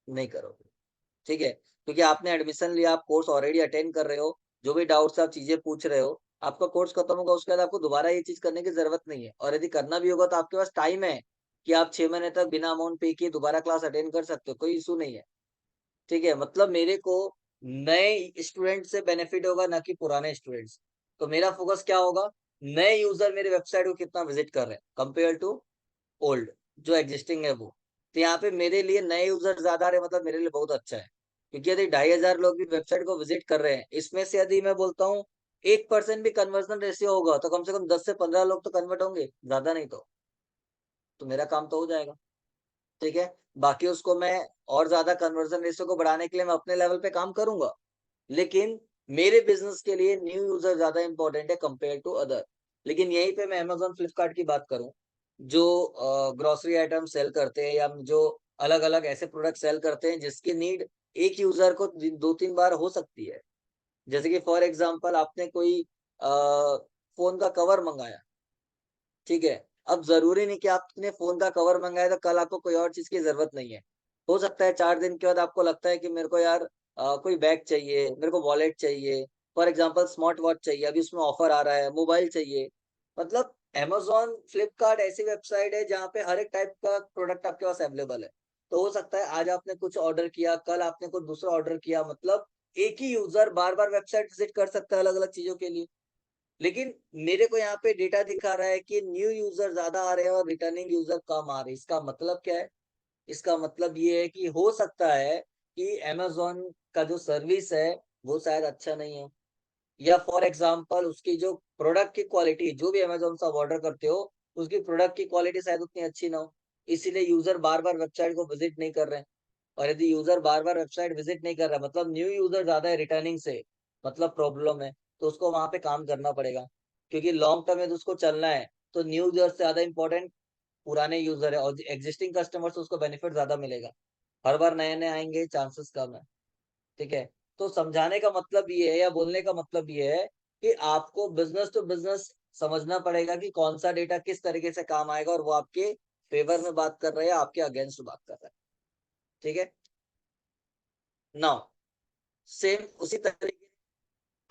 नहीं करोगे, ठीक है, क्योंकि आपने एडमिशन लिया, आप कोर्स ऑलरेडी अटेंड कर रहे हो, जो भी डाउट्स आप चीजें पूछ रहे हो, आपका कोर्स खत्म होगा, उसके बाद आपको दोबारा ये चीज करने की जरूरत नहीं है। और यदि करना भी होगा तो आपके पास टाइम है कि आप 6 महीने तक बिना अमाउंट पे किए दोबारा क्लास अटेंड कर सकते हो, कोई इशू नहीं है। ठीक है, मतलब मेरे को नए स्टूडेंट से बेनिफिट होगा, ना कि पुराने स्टूडेंट्स। तो मेरा फोकस क्या होगा, नए यूजर मेरे वेबसाइट को कितना विजिट कर रहे हैं कंपेयर टू ओल्ड जो एग्जिस्टिंग है वो। तो यहाँ पे मेरे लिए नए यूजर ज्यादा आ रहे हैं, मतलब मेरे लिए बहुत अच्छा है, क्योंकि यदि 2,500 लोग भी वेबसाइट को विजिट कर रहे हैं, इसमें से यदि मैं बोलता हूँ 1% भी कन्वर्जन रेशियो होगा, तो कम से कम 10 से 15 लोग तो कन्वर्ट होंगे, ज्यादा नहीं तो मेरा काम तो हो जाएगा। ठीक है, बाकी उसको मैं और ज्यादा कन्वर्जन रेशियो को बढ़ाने के लिए मैं अपने लेवल पे काम करूंगा, लेकिन मेरे बिजनेस के लिए न्यू यूजर ज्यादा इंपॉर्टेंट है कंपेयर टू अदर। लेकिन यहीं पे मैं अमेजोन फ्लिपकार्ट की बात करूं, जो ग्रोसरी आइटम सेल करते हैं या जो अलग अलग ऐसे प्रोडक्ट सेल करते हैं जिसकी नीड एक यूजर को 2-3 बार हो सकती है। जैसे कि फॉर एग्जांपल आपने कोई फोन का कवर मंगाया, ठीक है, अब जरूरी नहीं कि आपने फोन का कवर मंगाया तो कल आपको कोई और चीज की जरूरत नहीं है। हो सकता है 4 दिन के बाद आपको लगता है कि मेरे को यार कोई बैग चाहिए, मेरे को वॉलेट चाहिए, फॉर एग्जांपल स्मार्ट वॉच चाहिए, अभी उसमें ऑफर आ रहा है, मोबाइल चाहिए। मतलब अमेजोन फ्लिपकार्ट ऐसी वेबसाइट है जहाँ पे हर एक टाइप का प्रोडक्ट आपके पास अवेलेबल है। तो हो सकता है आज आपने कुछ ऑर्डर किया, कल आपने कुछ दूसरा ऑर्डर किया, मतलब एक ही यूजर बार बार वेबसाइट विजिट कर सकता है अलग अलग चीजों के लिए। लेकिन मेरे को यहाँ पे डेटा दिखा रहा है कि न्यू यूजर ज्यादा आ रहे हैं और रिटर्निंग यूजर कम आ रहे हैं। इसका मतलब क्या है, इसका मतलब ये है कि हो सकता है कि अमेजोन का जो सर्विस है वो शायद अच्छा नहीं है, या फॉर एग्जांपल उसकी जो प्रोडक्ट की क्वालिटी, जो भी अमेजोन से आप ऑर्डर करते हो उसकी प्रोडक्ट की क्वालिटी शायद उतनी अच्छी ना हो, इसीलिए यूजर बार बार वेबसाइट को विजिट नहीं कर रहे हैं। और यदि यूजर बार बार वेबसाइट विजिट नहीं कर रहा, मतलब न्यू यूजर ज्यादा है रिटर्निंग से, मतलब प्रॉब्लम है, तो उसको वहां पे काम करना पड़ेगा, क्योंकि लॉन्ग टर्म में तो उसको चलना है। तो न्यू यूजर से ज्यादा इंपॉर्टेंट पुराने यूजर है, और एग्जिस्टिंग कस्टमर से उसको बेनिफिट ज्यादा मिलेगा। हर बार नए नए आएंगे, चांसेस कम है। ठीक है, तो समझाने का मतलब ये है या बोलने का मतलब ये है कि आपको बिजनेस टू बिजनेस समझना पड़ेगा कि कौन सा डेटा किस तरीके से काम आएगा, और वो आपके फेवर में बात कर रहा है या आपके अगेंस्ट बात कर रहा है। ठीक है, नाउ सेम उसी तरीके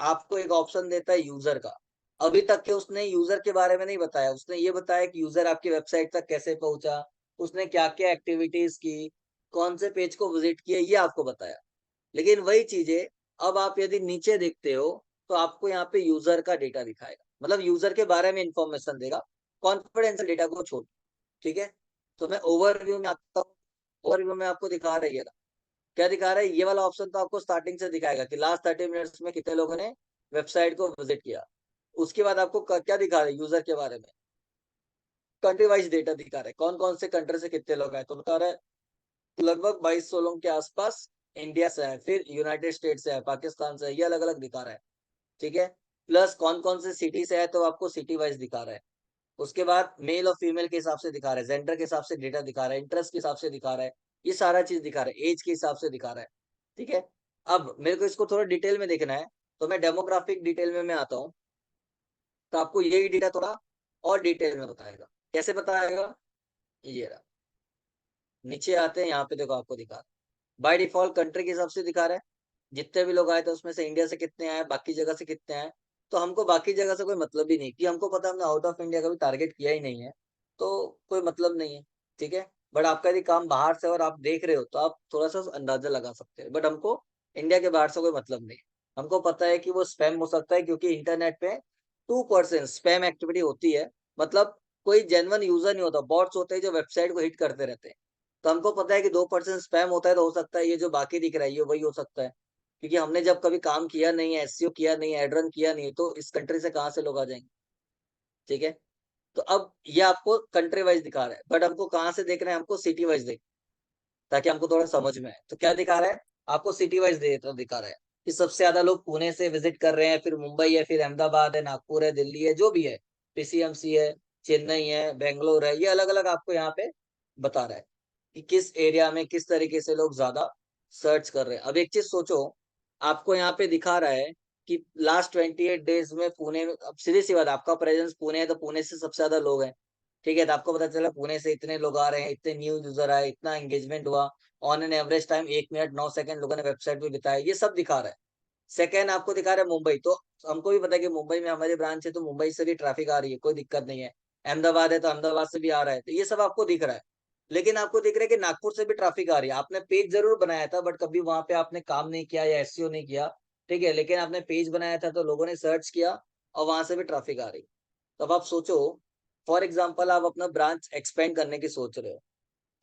आपको एक ऑप्शन देता है यूजर का। अभी तक के उसने यूजर के बारे में नहीं बताया, उसने ये बताया कि यूजर आपकी वेबसाइट तक कैसे पहुंचा, उसने क्या क्या एक्टिविटीज की, कौन से पेज को विजिट किया, ये आपको बताया। लेकिन वही चीजें अब आप यदि नीचे देखते हो तो आपको यहाँ पे यूजर का डेटा दिखाएगा, मतलब यूजर के बारे में इंफॉर्मेशन देगा, कॉन्फिडेंशियल डेटा को छोड़। ठीक है, तो मैं ओवरव्यू में आता हूँ। ओवरव्यू में आपको दिखा रही है, क्या दिखा रहा है, ये वाला ऑप्शन तो आपको स्टार्टिंग से दिखाएगा कि लास्ट 30 मिनट्स में कितने लोगों ने वेबसाइट को विजिट किया। उसके बाद आपको क्या दिखा रहा है यूजर के बारे में, कंट्री वाइज डेटा दिखा रहा है, कौन कौन से कंट्री से कितने लोग आए, तो बता रहा है लगभग 2200 लोगों के आसपास इंडिया से है, फिर यूनाइटेड स्टेट से है, पाकिस्तान से है, ये अलग अलग दिखा रहा है। ठीक है, प्लस कौन कौन से सिटी से है तो आपको सिटी वाइज दिखा रहा है। उसके बाद मेल और फीमेल के हिसाब से दिखा रहा है, जेंडर के हिसाब से डेटा दिखा रहा है, इंटरेस्ट के हिसाब से दिखा रहा है, ये सारा चीज दिखा रहा है, एज के हिसाब से दिखा रहा है। ठीक है, अब मेरे को इसको थोड़ा डिटेल में देखना है, तो मैं डेमोग्राफिक डिटेल में मैं आता हूँ, तो आपको यही डेटा थोड़ा और डिटेल में बताएगा। कैसे बताएगा, ये रहा, नीचे आते हैं, यहाँ पे देखो आपको दिखा, बाय डिफॉल्ट कंट्री के हिसाब से दिखा रहा है, जितने भी लोग आए थे उसमें से इंडिया से कितने आए, बाकी जगह से कितने आए। तो हमको बाकी जगह से कोई मतलब ही नहीं, कि हमको पता हमने आउट ऑफ इंडिया कभी टारगेट किया ही नहीं है, तो कोई मतलब नहीं है। ठीक है, बट आपका यदि काम बाहर से और आप देख रहे हो तो आप थोड़ा सा अंदाजा लगा सकते हैं, बट हमको इंडिया के बाहर से कोई मतलब नहीं। हमको पता है कि वो स्पैम हो सकता है, क्योंकि इंटरनेट पे 2% स्पैम एक्टिविटी होती है, मतलब कोई जेन्युइन यूजर नहीं होता, बॉट्स होते हैं जो वेबसाइट को हिट करते रहते हैं। तो हमको पता है कि 2% स्पैम होता है, तो हो सकता है ये जो बाकी दिख रहा है ये वही हो सकता है, क्योंकि हमने जब कभी काम किया नहीं है, एसईओ किया नहीं है, एड रन किया नहीं है, तो इस कंट्री से कहाँ से लोग आ जाएंगे। ठीक है, तो अब ये आपको कंट्री वाइज दिखा रहा है, बट हमको कहाँ से देख रहे हैं, हमको सिटी वाइज देख, ताकि हमको थोड़ा समझ में आए। तो क्या दिखा रहा है, आपको सिटी वाइज दिखा रहा है कि सबसे ज्यादा लोग पुणे से विजिट कर रहे हैं, फिर मुंबई है, फिर अहमदाबाद है, नागपुर है, दिल्ली है, जो भी है, पीसीएमसी है, चेन्नई है, बेंगलोर है, ये अलग अलग आपको यहाँ पे बता रहा है कि किस एरिया में किस तरीके से लोग ज्यादा सर्च कर रहे हैं। अब एक चीज सोचो, आपको यहाँ पे दिखा रहा है कि लास्ट 28 डेज में पुणे में, अब सीधी सी बात, आपका प्रेजेंस पुणे है तो पुणे से सबसे ज्यादा लोग हैं। ठीक है, तो आपको पता चला पुणे से इतने लोग आ रहे हैं, इतने न्यू यूजर आए, इतना एंगेजमेंट हुआ, on an average time 1 minute 9 second लोगों ने वेबसाइट पे बिताया, ये सब दिखा रहा है। सेकंड आपको दिखा रहा है मुंबई, तो हमको भी पता है कि मुंबई में हमारी ब्रांच है, तो मुंबई से भी ट्रैफिक आ रही है, कोई दिक्कत नहीं है। अहमदाबाद है तो अहमदाबाद से भी आ रहा है, तो ये सब आपको दिख रहा है। लेकिन आपको दिख रहा है कि नागपुर से भी ट्रैफिक आ रही है। आपने पेज जरूर बनाया था, बट कभी वहां पे आपने काम नहीं किया या एसईओ नहीं किया, ठीक है, लेकिन आपने पेज बनाया था तो लोगों ने सर्च किया और वहां से भी ट्रैफिक आ रही। तो अब आप सोचो, फॉर एग्जाम्पल आप अपना ब्रांच एक्सपेंड करने की सोच रहे हो,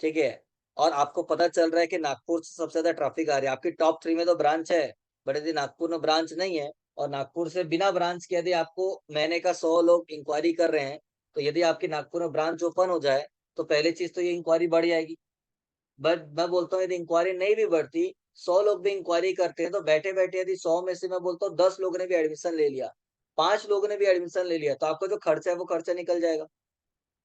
ठीक है, और आपको पता चल रहा है कि नागपुर से सबसे ज्यादा ट्रैफिक आ रही है, आपकी टॉप 3 में तो ब्रांच है, बट यदि नागपुर में ब्रांच नहीं है और नागपुर से बिना ब्रांच के यदि आपको महीने का 100 लोग इंक्वायरी कर रहे हैं, तो यदि आपकी नागपुर में ब्रांच ओपन हो जाए तो पहली चीज तो ये इंक्वायरी बढ़ जाएगी। बट मैं बोलता हूँ यदि इंक्वायरी नहीं भी बढ़ती, 100 लोग भी इंक्वायरी करते हैं, तो बैठे बैठे यदि 100 में से मैं बोलता हूँ 10 लोगों ने भी एडमिशन ले लिया, 5 लोगों ने भी एडमिशन ले लिया, तो आपका जो खर्चा है वो खर्चा निकल जाएगा।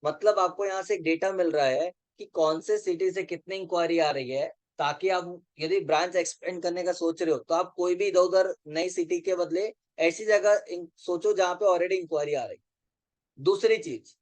मतलब आपको यहाँ से एक डेटा मिल रहा है कि कौन से सिटी से कितनी इंक्वायरी आ रही है, ताकि आप यदि ब्रांच एक्सपेंड करने का सोच रहे हो तो आप कोई भी इधर उधर नई सिटी के बदले ऐसी जगह सोचो जहाँ पे ऑलरेडी इंक्वायरी आ रही। दूसरी चीज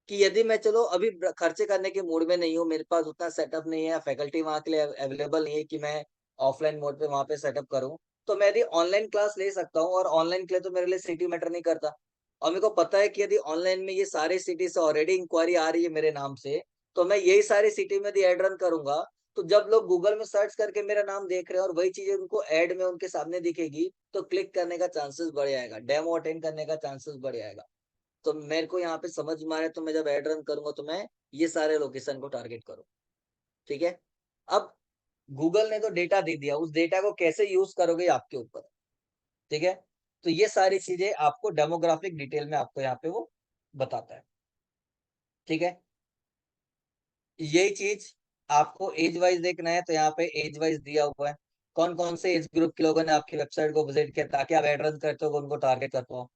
कि यदि मैं चलो अभी खर्चे करने के मूड में नहीं हूँ, मेरे पास उतना सेटअप नहीं है, फैकल्टी वहां के लिए अवेलेबल नहीं है कि मैं ऑफलाइन मोड पे वहां पे सेटअप करूँ, तो मैं यदि ऑनलाइन क्लास ले सकता हूँ, और ऑनलाइन के लिए तो मेरे लिए सिटी मैटर नहीं करता। और मेरे को पता है कि यदि ऑनलाइन में ये सारे सिटी से ऑलरेडी इंक्वायरी आ रही है मेरे नाम से, तो मैं यही सारी सिटी में यदि एड रन करूंगा, तो जब लोग गूगल में सर्च करके मेरा नाम देख रहे हैं और वही चीजें उनको एड में उनके सामने दिखेगी, तो क्लिक करने का चांसेस बढ़ जाएगा, डेमो अटेंड करने का चांसेस बढ़ जाएगा। तो मेरे को यहाँ पे समझ में आ रहा है, तो मैं जब एड रन करूंगा तो मैं ये सारे लोकेशन को टारगेट करूँ, ठीक है। अब गूगल ने तो डेटा दे दिया, उस डेटा को कैसे यूज करोगे ये आपके ऊपर है, ठीक है। तो ये सारी चीजें आपको डेमोग्राफिक डिटेल में आपको यहाँ पे वो बताता है, ठीक है। यही चीज आपको एज वाइज देखना है, तो यहाँ पे एज वाइज दिया हुआ है, कौन कौन से एज ग्रुप के लोगों ने आपकी वेबसाइट को विजिट किया, ताकि आप एड रन करते हो उनको टारगेट कर पाओ।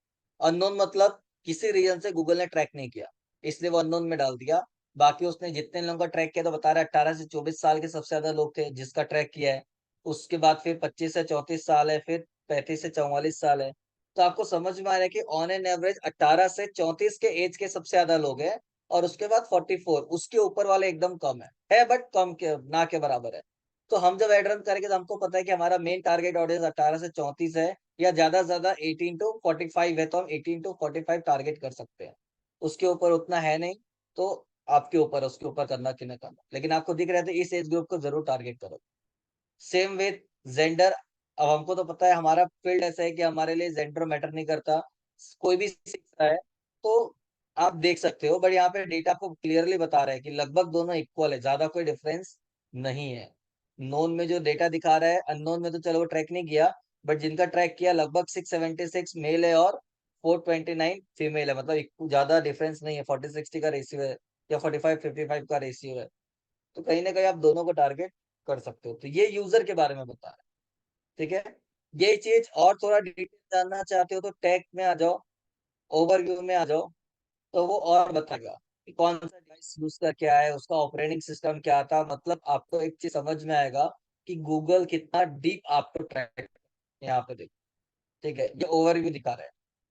अननोन मतलब किसी रीजन से गूगल ने ट्रैक नहीं किया, इसलिए वो अननोन में डाल दिया। बाकी उसने जितने लोगों का ट्रैक किया, तो बता रहा है 18 से 24 साल के सबसे ज्यादा लोग थे जिसका ट्रैक किया है। उसके बाद फिर 25 से 34 साल है, फिर 35 से 44 साल है। तो आपको समझ में आ रहा है कि ऑन एन एवरेज 18 से 34 के एज के सबसे ज्यादा लोग हैं, और उसके बाद 44, उसके ऊपर वाले एकदम कम है बट कम के ना के बराबर है। तो हम जब एड रन करेंगे तो हमको पता है कि हमारा मेन टारगेट ऑडियंस 18 से 34 है, या ज्यादा से ज्यादा 18 to 45 है, तो हम 18 to 45 टारगेट कर सकते हैं। उसके ऊपर उतना है नहीं, तो आपके ऊपर है उसके ऊपर करना कि नहीं करना, लेकिन आपको दिख रहा है तो इस एज ग्रुप को जरूर टारगेट करो। Same with gender. अब हमको तो पता है हमारा फील्ड ऐसा है कि हमारे लिए जेंडर मैटर नहीं करता, कोई भी सीख रहा है, तो आप देख सकते हो। बट यहाँ पे डेटा आपको क्लियरली बता रहा है कि लगभग दोनों इक्वल है, ज्यादा कोई डिफरेंस नहीं है। नोन में जो डेटा दिखा रहा है, अननोन में तो चलो वो ट्रैक नहीं किया, बट जिनका ट्रैक किया लगभग 676 मेल है और 429 फीमेल है, मतलब ज्यादा डिफरेंस नहीं है, 40-60 का रेशियो है या 45-55 का रेशियो है। तो कहीं ना कहीं आप दोनों को टारगेट कर सकते हो। तो ये यूजर के बारे में बता रहा है, ठीक है। ये चीज और थोड़ा डिटेल जानना चाहते हो तो टैग में आ जाओ, ओवरव्यू में आ जाओ, तो वो और बताएगा कि कौन सा डिवाइस यूज कर क्या है, उसका ऑपरेटिंग सिस्टम क्या था। मतलब आपको एक चीज समझ में आएगा कि गूगल कितना डीप आपको ट्रैक, यहाँ पे देखो, ठीक है, ये ओवरव्यू दिखा रहा है।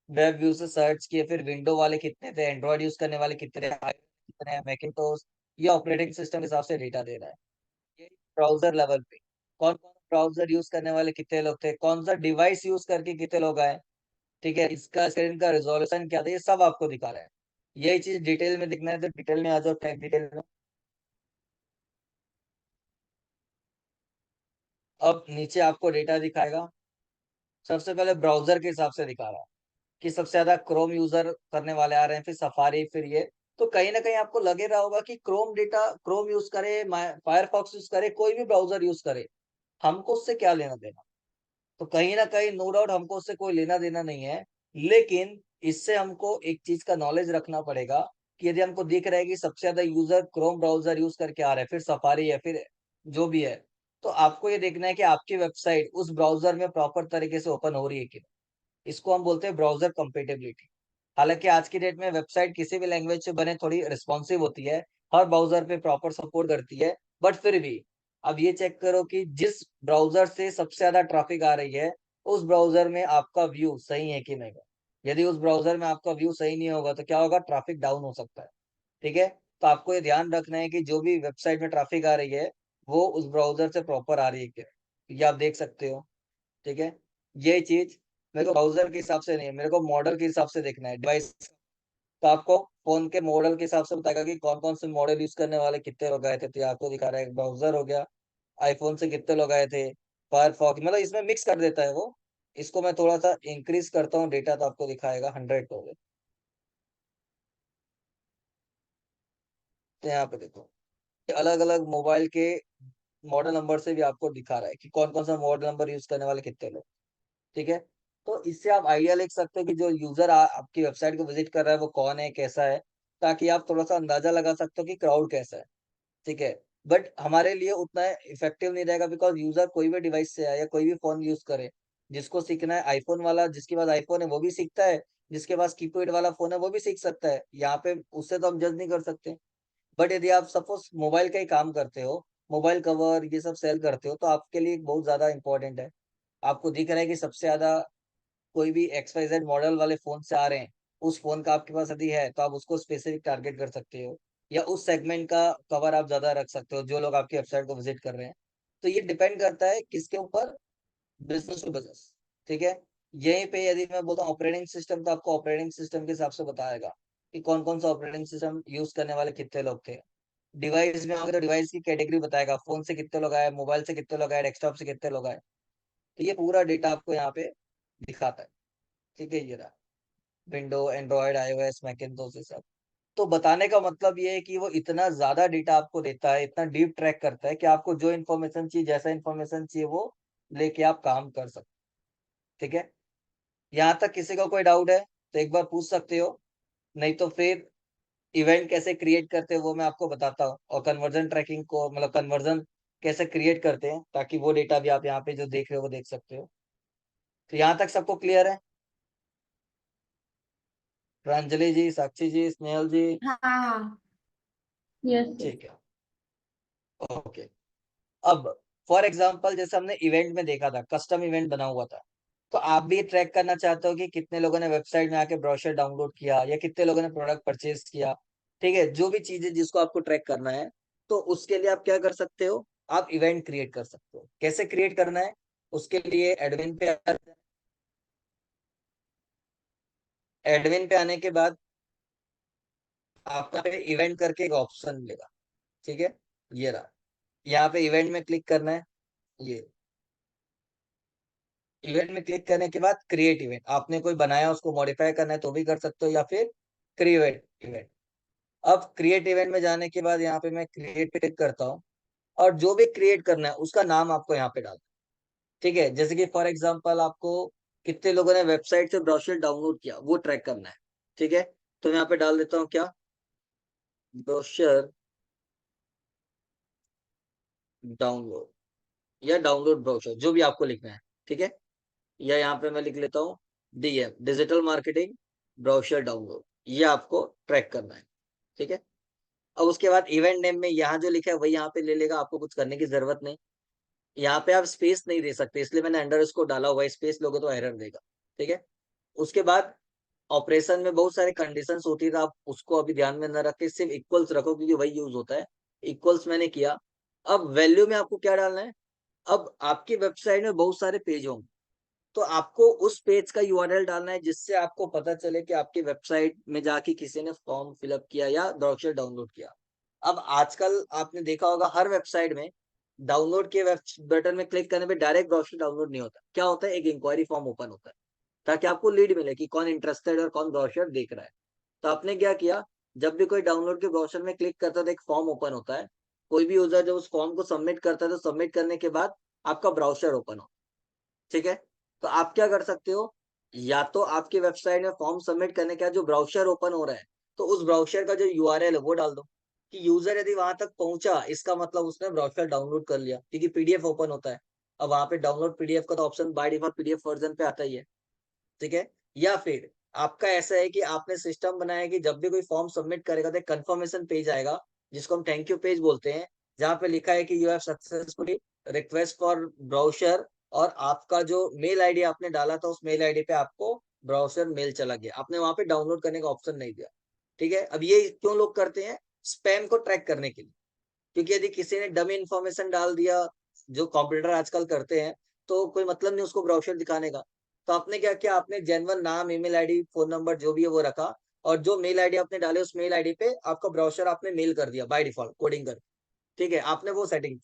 वेब व्यू से सर्च किए, फिर विंडो वाले कितने थे, एंड्रॉइड यूज करने वाले कितने, कितने हैं, मैकिंटोश, ये ऑपरेटिंग सिस्टम के हिसाब से डेटा दे रहा है। ये ब्राउजर लेवल पे कौन कौन ब्राउजर यूज करने वाले कितने लोग थे, कौन सा डिवाइस यूज करके कितने लोग आए, ठीक है, इसका स्क्रीन का रिजोल्यूशन क्या था, ये सब आपको दिखा रहा है। यही चीज डिटेल में दिखना है तो डिटेल में आ जाओ, टैग डिटेल में। अब नीचे आपको डेटा दिखाएगा, सबसे पहले ब्राउजर के हिसाब से दिखा रहा है कि सबसे ज्यादा क्रोम यूजर करने वाले आ रहे हैं, फिर सफारी, फिर ये। तो कहीं ना कहीं आपको लगे रहा होगा कि क्रोम यूज करे, फायरफॉक्स यूज करे, कोई भी ब्राउजर यूज करे, हमको उससे क्या लेना देना। तो कहीं ना कहीं नो डाउट हमको उससे कोई लेना देना नहीं है, लेकिन इससे हमको एक चीज का नॉलेज रखना पड़ेगा कि यदि हमको दिख रहा है कि सबसे ज्यादा यूजर क्रोम ब्राउजर यूज करके आ रहे हैं, फिर सफारी है, फिर जो भी है, तो आपको ये देखना है कि आपकी वेबसाइट उस ब्राउजर में प्रॉपर तरीके से ओपन हो रही है कि नहीं। इसको हम बोलते हैं ब्राउजर कंपेटेबिलिटी। हालांकि आज की डेट में वेबसाइट किसी भी लैंग्वेज से बने थोड़ी रिस्पॉन्सिव होती है, हर ब्राउजर पे प्रॉपर सपोर्ट करती है, बट फिर भी अब ये चेक करो कि जिस ब्राउजर से सबसे ज्यादा ट्रैफिक आ रही है, उस ब्राउजर में आपका व्यू सही है कि नहीं है। यदि उस ब्राउजर में आपका व्यू सही नहीं होगा तो क्या होगा, ट्रैफिक डाउन हो सकता है, ठीक है। तो आपको ये ध्यान रखना है कि जो भी वेबसाइट में ट्रैफिक आ रही है वो उस ब्राउजर से प्रॉपर आ रही है क्या, ये आप देख सकते हो। ठीक है। ये चीज मेरे को ब्राउजर के हिसाब से नहीं है, मेरे को मॉडल के हिसाब से देखना है, डिवाइस। तो आपको फोन के मॉडल के हिसाब से बताएगा कि कौन कौन से मॉडल यूज करने वाले कितने लोग आए थे। तो ये आपको दिखा रहा है ब्राउजर हो गया, आईफोन से कितने लोग आए थे, फायरफॉक्स, मतलब इसमें मिक्स कर देता है वो। इसको मैं थोड़ा सा इंक्रीज करता हूँ डेटा, तो आपको दिखाएगा 100 हो गए। तो यहाँ पे देखो अलग अलग मोबाइल के मॉडल नंबर से भी आपको दिखा रहा है कि कौन कौन सा मॉडल नंबर यूज करने वाले कितने लोग। ठीक है। तो इससे आप आइडिया ले सकते हो कि जो यूजर आपकी वेबसाइट को विजिट कर रहा है वो कौन है, कैसा है, ताकि आप थोड़ा सा अंदाजा लगा सकते हो कि क्राउड कैसा है। ठीक है। बट हमारे लिए उतना इफेक्टिव नहीं रहेगा, बिकॉज यूजर कोई भी डिवाइस से आए या कोई भी फोन यूज करे, जिसको सीखना है आईफोन वाला, जिसके पास आईफोन है वो भी सीखता है, जिसके पास कीपैड वाला फोन है वो भी सीख सकता है। यहाँ पे उससे तो हम जज नहीं कर सकते। बट यदि आप सपोज मोबाइल का ही काम करते हो, मोबाइल कवर ये सब सेल करते हो, तो आपके लिए बहुत ज्यादा इंपॉर्टेंट है। आपको दिख रहा है कि सबसे ज्यादा कोई भी XYZ मॉडल वाले फोन से आ रहे हैं, उस फोन का आपके पास यदि है तो आप उसको स्पेसिफिक टारगेट कर सकते हो, या उस सेगमेंट का कवर आप ज्यादा रख सकते हो जो लोग आपकी वेबसाइट को विजिट कर रहे हैं। तो ये डिपेंड करता है किसके ऊपर, बिजनेस टू बिजनेस। ठीक है। यहीं पे यदि मैं बोलता हूँ ऑपरेटिंग सिस्टम, तो आपको ऑपरेटिंग सिस्टम के हिसाब से बताएगा कि कौन कौन सा ऑपरेटिंग सिस्टम यूज करने वाले कितने लोग थे। डिवाइस में अगर डिवाइस की कैटेगरी बताएगा, फोन से कितने लोग आए, मोबाइल से कितने लोग आए, डेस्कटॉप से कितने लोग आए। तो ये पूरा डेटा आपको यहाँ पे दिखाता है। ठीक है। ये रहा विंडो, एंड्रॉयड, आईओएस, मैकिन्टोश, ये सब। तो बताने का मतलब ये है कि वो इतना ज्यादा डेटा आपको देता है, इतना डीप ट्रैक करता है कि आपको जो इन्फॉर्मेशन चाहिए, जैसा इन्फॉर्मेशन चाहिए वो लेके आप काम कर सकते। ठीक है। यहाँ तक किसी का कोई डाउट है तो एक बार पूछ सकते हो, नहीं तो फिर इवेंट कैसे क्रिएट करते हैं वो मैं आपको बताता हूँ, और कन्वर्जन ट्रैकिंग को, मतलब कन्वर्जन कैसे क्रिएट करते हैं, ताकि वो डेटा भी आप यहाँ पे जो देख रहे हो वो देख सकते हो। तो यहाँ तक सबको क्लियर है? प्रांजलि जी, साक्षी जी, स्नेहल जी? हाँ हाँ। Yes yes. ठीक है। ओके। अब फॉर एग्जांपल जैसे हमने इवेंट में देखा था, कस्टम इवेंट बना हुआ था, तो आप भी ट्रैक करना चाहते हो कि कितने लोगों ने वेबसाइट में आके ब्रोशर डाउनलोड किया या कितने लोगों ने प्रोडक्ट परचेज किया। ठीक है। जो भी चीजें जिसको आपको ट्रैक करना है, तो उसके लिए आप क्या कर सकते हो, आप इवेंट क्रिएट कर सकते हो। कैसे क्रिएट करना है, उसके लिए एडमिन पे आने के बाद आपका पे इवेंट करके एक ऑप्शन मिलेगा। ठीक है। ये रहा, यहाँ पे इवेंट में क्लिक करना है। ये इवेंट में क्लिक करने के बाद क्रिएट इवेंट, आपने कोई बनाया उसको मॉडिफाई करना है तो भी कर सकते हो, या फिर क्रिएट इवेंट। अब क्रिएट इवेंट में जाने के बाद यहाँ पे मैं क्रिएट पे क्लिक करता हूँ, और जो भी क्रिएट करना है उसका नाम आपको यहाँ पे डालना है। ठीक है। जैसे कि फॉर एग्जाम्पल आपको कितने लोगों ने वेबसाइट से ब्रोशर डाउनलोड किया वो ट्रैक करना है। ठीक है। तो मैं यहाँ पे डाल देता हूँ क्या, ब्रोशर डाउनलोड, या डाउनलोड ब्रोशर, जो भी आपको लिखना है। ठीक है। या यहाँ पे मैं लिख लेता हूँ DM, digital marketing brochure download, ये आपको ट्रैक करना है। ठीक है। अब उसके बाद इवेंट नेम में यहाँ जो लिखा है वही यहाँ पे ले लेगा, आपको कुछ करने की जरूरत नहीं। यहाँ पे आप स्पेस नहीं दे सकते, इसलिए मैंने अंडर इसको डाला हुआ है, स्पेस लोगे तो एरर देगा। ठीक है। उसके बाद ऑपरेशन में बहुत सारे कंडीशंस होती है, तो आप उसको अभी ध्यान में न रख के सिर्फ इक्वल्स रखो, क्योंकि वही यूज होता है। इक्वल्स मैंने किया। अब वैल्यू में आपको क्या डालना है, अब आपकी वेबसाइट में बहुत सारे पेज होंगे, तो आपको उस पेज का यूआरएल डालना है, जिससे आपको पता चले कि आपकी वेबसाइट में जाके किसी ने फॉर्म फिलअप किया या ब्रोशर डाउनलोड किया। अब आजकल आपने देखा होगा हर वेबसाइट में डाउनलोड के बटन में क्लिक करने पे डायरेक्ट ब्रोशर डाउनलोड नहीं होता, क्या होता है, एक इंक्वायरी फॉर्म ओपन होता है, ताकि आपको लीड मिले कि कौन इंटरेस्टेड और कौन ब्रोशर देख रहा है। तो आपने क्या किया, जब भी कोई डाउनलोड के ब्रोशर में क्लिक करता है तो एक फॉर्म ओपन होता है। कोई भी यूजर जब उस फॉर्म को सबमिट करता है तो सबमिट करने के बाद आपका ब्राउजर ओपन हो। ठीक है। तो आप क्या कर सकते हो, या तो आपकी वेबसाइट में फॉर्म सबमिट करने के बाद जो ब्राउजर ओपन हो रहा है, तो उस ब्राउजर का जो यूआरएल है वो डाल दो, कि यूजर यदि वहां तक पहुंचा इसका मतलब उसने ब्राउजर डाउनलोड कर लिया, क्योंकि पीडीएफ ओपन होता है। अब वहां पे डाउनलोड पीडीएफ का तो option by default PDF version पे आता ही है। ठीक है। या फिर आपका ऐसा है कि आपने सिस्टम बनाया कि जब भी कोई फॉर्म सबमिट करेगा तो एक कंफर्मेशन पेज आएगा, जिसको हम थैंक यू पेज बोलते हैं, जहां पे लिखा है कि you have successfully request for browser, और आपका जो मेल आईडी आपने डाला था उस मेल आईडी पे आपको ब्राउजर मेल चला गया, आपने वहां पे डाउनलोड करने का ऑप्शन नहीं दिया। ठीक है, अब ये क्यों लोग करते हैं? स्पैम को ट्रैक करने के लिए, क्योंकि यदि किसी ने डमी इन्फॉर्मेशन डाल दिया, जो कंप्यूटर आजकल करते हैं, तो कोई मतलब नहीं उसको ब्राउजर दिखाने का। तो आपने क्या किया, आपने जेन्युइन नाम, ईमेल आईडी, फोन नंबर जो भी है वो रखा, और जो मेल आईडी आपने डाले उस मेल आईडी पे आपका ब्राउजर आपने मेल कर दिया बाय डिफॉल्ट कोडिंग कर। ठीक है, आपने वो सेटिंग,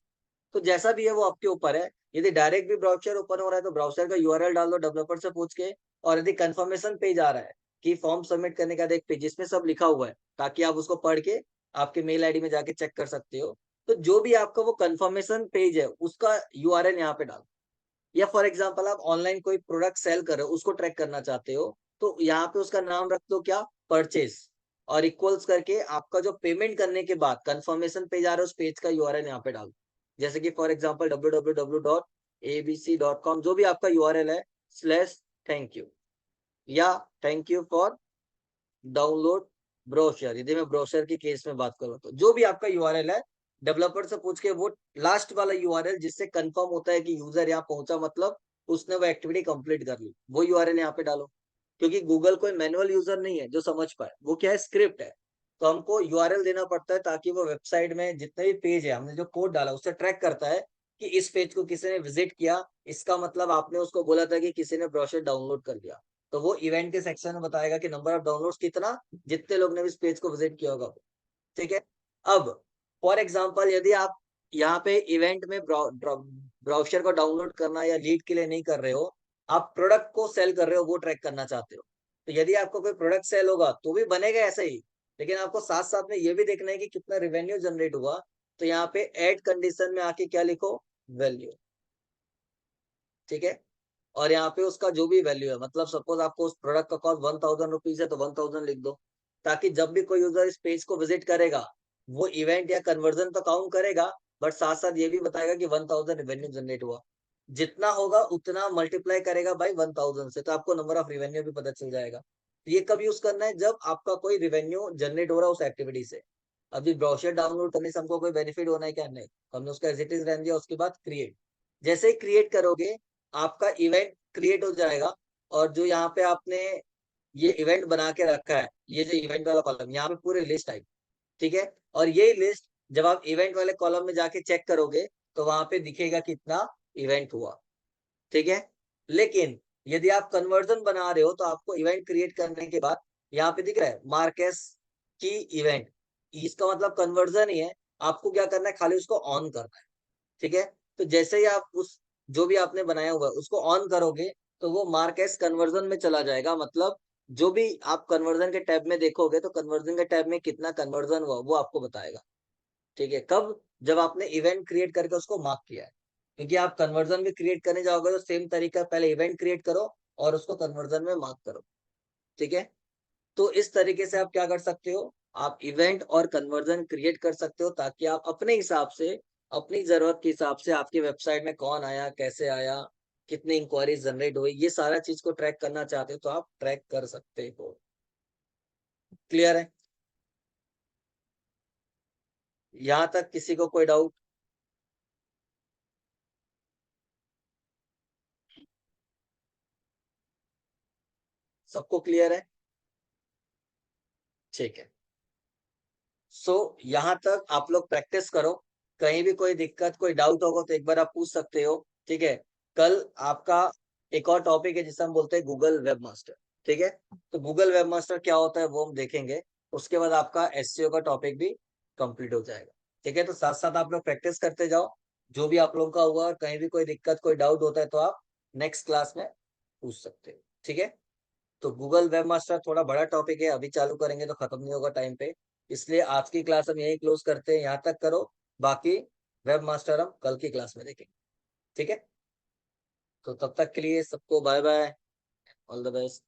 तो जैसा भी है वो आपके ऊपर है। यदि डायरेक्ट भी ब्राउजर ओपन हो रहा है तो ब्राउजर का यूआरएल डाल दो डेवलपर से पूछ के, और यदि कंफर्मेशन पेज आ रहा है कि फॉर्म सबमिट करने का एक पेज जिसमें सब लिखा हुआ है, ताकि आप उसको पढ़ के आपके मेल आईडी में जाके चेक कर सकते हो। तो जो भी आपका वो कंफर्मेशन पेज है उसका यूआरएल यहाँ पे डालो। या फॉर एग्जाम्पल आप ऑनलाइन कोई प्रोडक्ट सेल कर रहे हो, उसको ट्रैक करना चाहते हो, तो यहाँ पे उसका नाम रख दो क्या, परचेज, और इक्वल्स करके आपका जो पेमेंट करने के बाद कंफर्मेशन पेज आ रहा है उस पेज का यूआरएल यहाँ पे डालो। जैसे कि फॉर एग्जाम्पल www.abc.com, जो भी आपका यूआरएल है, स्लैश थैंक यू, या thank you for download brochure, यदि मैं ब्रोशर की केस में बात करूं तो जो भी आपका यूआरएल है, डेवलपर से पूछ के वो लास्ट वाला यूआरएल जिससे कंफर्म होता है कि यूजर यहाँ पहुंचा, मतलब उसने वो एक्टिविटी कंप्लीट कर ली, वो यूआरएल यहाँ पे डालो। क्योंकि गूगल कोई मैनुअल यूजर नहीं है जो समझ पाए, वो क्या है, स्क्रिप्ट है। तो हमको यूआरएल देना पड़ता है ताकि वो वेबसाइट में जितने भी पेज है हमने जो कोड डाला उससे ट्रैक करता है कि इस पेज को किसी ने विजिट किया, इसका मतलब आपने उसको बोला था कि किसी ने ब्रोशर डाउनलोड कर दिया, तो वो इवेंट के सेक्शन में बताएगा कि नंबर ऑफ डाउनलोड्स कितना, जितने लोग ने इस पेज को विजिट किया होगा। ठीक है, अब फॉर एग्जांपल यदि आप यहाँ पे इवेंट में ब्राउजर को डाउनलोड करना या लीड के लिए नहीं कर रहे हो, आप प्रोडक्ट को सेल कर रहे हो, वो ट्रैक करना चाहते हो, तो यदि आपको कोई प्रोडक्ट सेल होगा तो भी बनेगा ऐसे ही, लेकिन आपको साथ साथ में ये भी देखना है कि कितना रिवेन्यू जनरेट हुआ। तो यहाँ पे एड कंडीशन में आके क्या लिखो, वैल्यू। ठीक है, और यहाँ पे उसका जो भी वैल्यू है, मतलब सपोज आपको उस प्रोडक्ट का कॉस्ट 1000 रुपीज है तो 1000 लिख दो, ताकि जब भी कोई यूजर इस पेज को विजिट करेगा वो इवेंट या कन्वर्जन तो काउंट करेगा, बट साथ साथ ये भी बताएगा कि 1000 रेवेन्यू जनरेट हुआ। जितना होगा उतना मल्टीप्लाई करेगा बाई 1000 से, तो आपको नंबर ऑफ रेवेन्यू भी पता चल जाएगा। ये कब यूज करना है, जब आपका कोई रेवेन्यू जनरेट हो रहा है उस एक्टिविटी से। अभी ब्रोशर डाउनलोड करने से हमको कोई बेनिफिट होना है क्या, नहीं, हमने उसका एज इट इज रहने दिया। उसके बाद क्रिएट, जैसे ही क्रिएट करोगे आपका इवेंट क्रिएट हो जाएगा, और जो यहाँ पे आपने ये इवेंट बना के रखा है, ये जो इवेंट वाला कॉलम, यहाँ पे पूरी लिस्ट आई। ठीक है, और ये लिस्ट जब आप इवेंट वाले कॉलम में जाके चेक करोगे तो वहां पे दिखेगा कितना इवेंट हुआ। ठीक है, लेकिन यदि आप कन्वर्जन बना रहे हो तो आपको इवेंट क्रिएट करने के बाद यहाँ पे दिख रहा है मार्केस की इवेंट, इसका मतलब कन्वर्जन ही है। आपको क्या करना है, खाली उसको ऑन करना है। ठीक है, तो जैसे ही आप उस जो भी आपने बनाया हुआ है उसको ऑन करोगे तो वो मार्क एस कन्वर्जन में चला जाएगा, मतलब जो भी आप कन्वर्जन के टैब में देखोगे तो कन्वर्जन के टैब में कितना कन्वर्जन हुआ वो आपको बताएगा। ठीक है, कब, जब आपने इवेंट क्रिएट करके उसको मार्क किया है। क्योंकि आप कन्वर्जन भी क्रिएट करने जाओगे तो सेम तरीका, पहले इवेंट क्रिएट करो और उसको कन्वर्जन में मार्क करो। ठीक है, तो इस तरीके से आप क्या कर सकते हो, आप इवेंट और कन्वर्जन क्रिएट कर सकते हो, ताकि आप अपने हिसाब से, अपनी जरूरत के हिसाब से आपकी वेबसाइट में कौन आया, कैसे आया, कितनी इंक्वायरीज जनरेट हुई, ये सारा चीज को ट्रैक करना चाहते हो तो आप ट्रैक कर सकते हो। क्लियर है, यहाँ तक किसी को कोई डाउट? सबको क्लियर है? ठीक है, सो यहाँ तक आप लोग प्रैक्टिस करो। कहीं भी कोई दिक्कत, कोई डाउट होगा तो एक बार आप पूछ सकते हो। ठीक है, कल आपका एक और टॉपिक है जिसे हम बोलते हैं गूगल वेब मास्टर। ठीक है, तो गूगल वेब मास्टर क्या होता है वो हम देखेंगे। उसके बाद आपका एसईओ का टॉपिक भी कंप्लीट हो जाएगा। ठीक है, तो साथ साथ आप लोग प्रैक्टिस करते जाओ। जो भी आप लोगों का हुआ, और कहीं भी कोई दिक्कत, कोई डाउट होता है तो आप नेक्स्ट क्लास में पूछ सकते हो। ठीक है, तो गूगल वेब मास्टर थोड़ा बड़ा टॉपिक है, अभी चालू करेंगे तो खत्म नहीं होगा टाइम पे, इसलिए आज की क्लास हम यही क्लोज करते हैं, यहाँ तक करो। बाकी वेब मास्टर हम कल की क्लास में देखेंगे। ठीक है, तो तब तक के लिए सबको bye bye, all the best.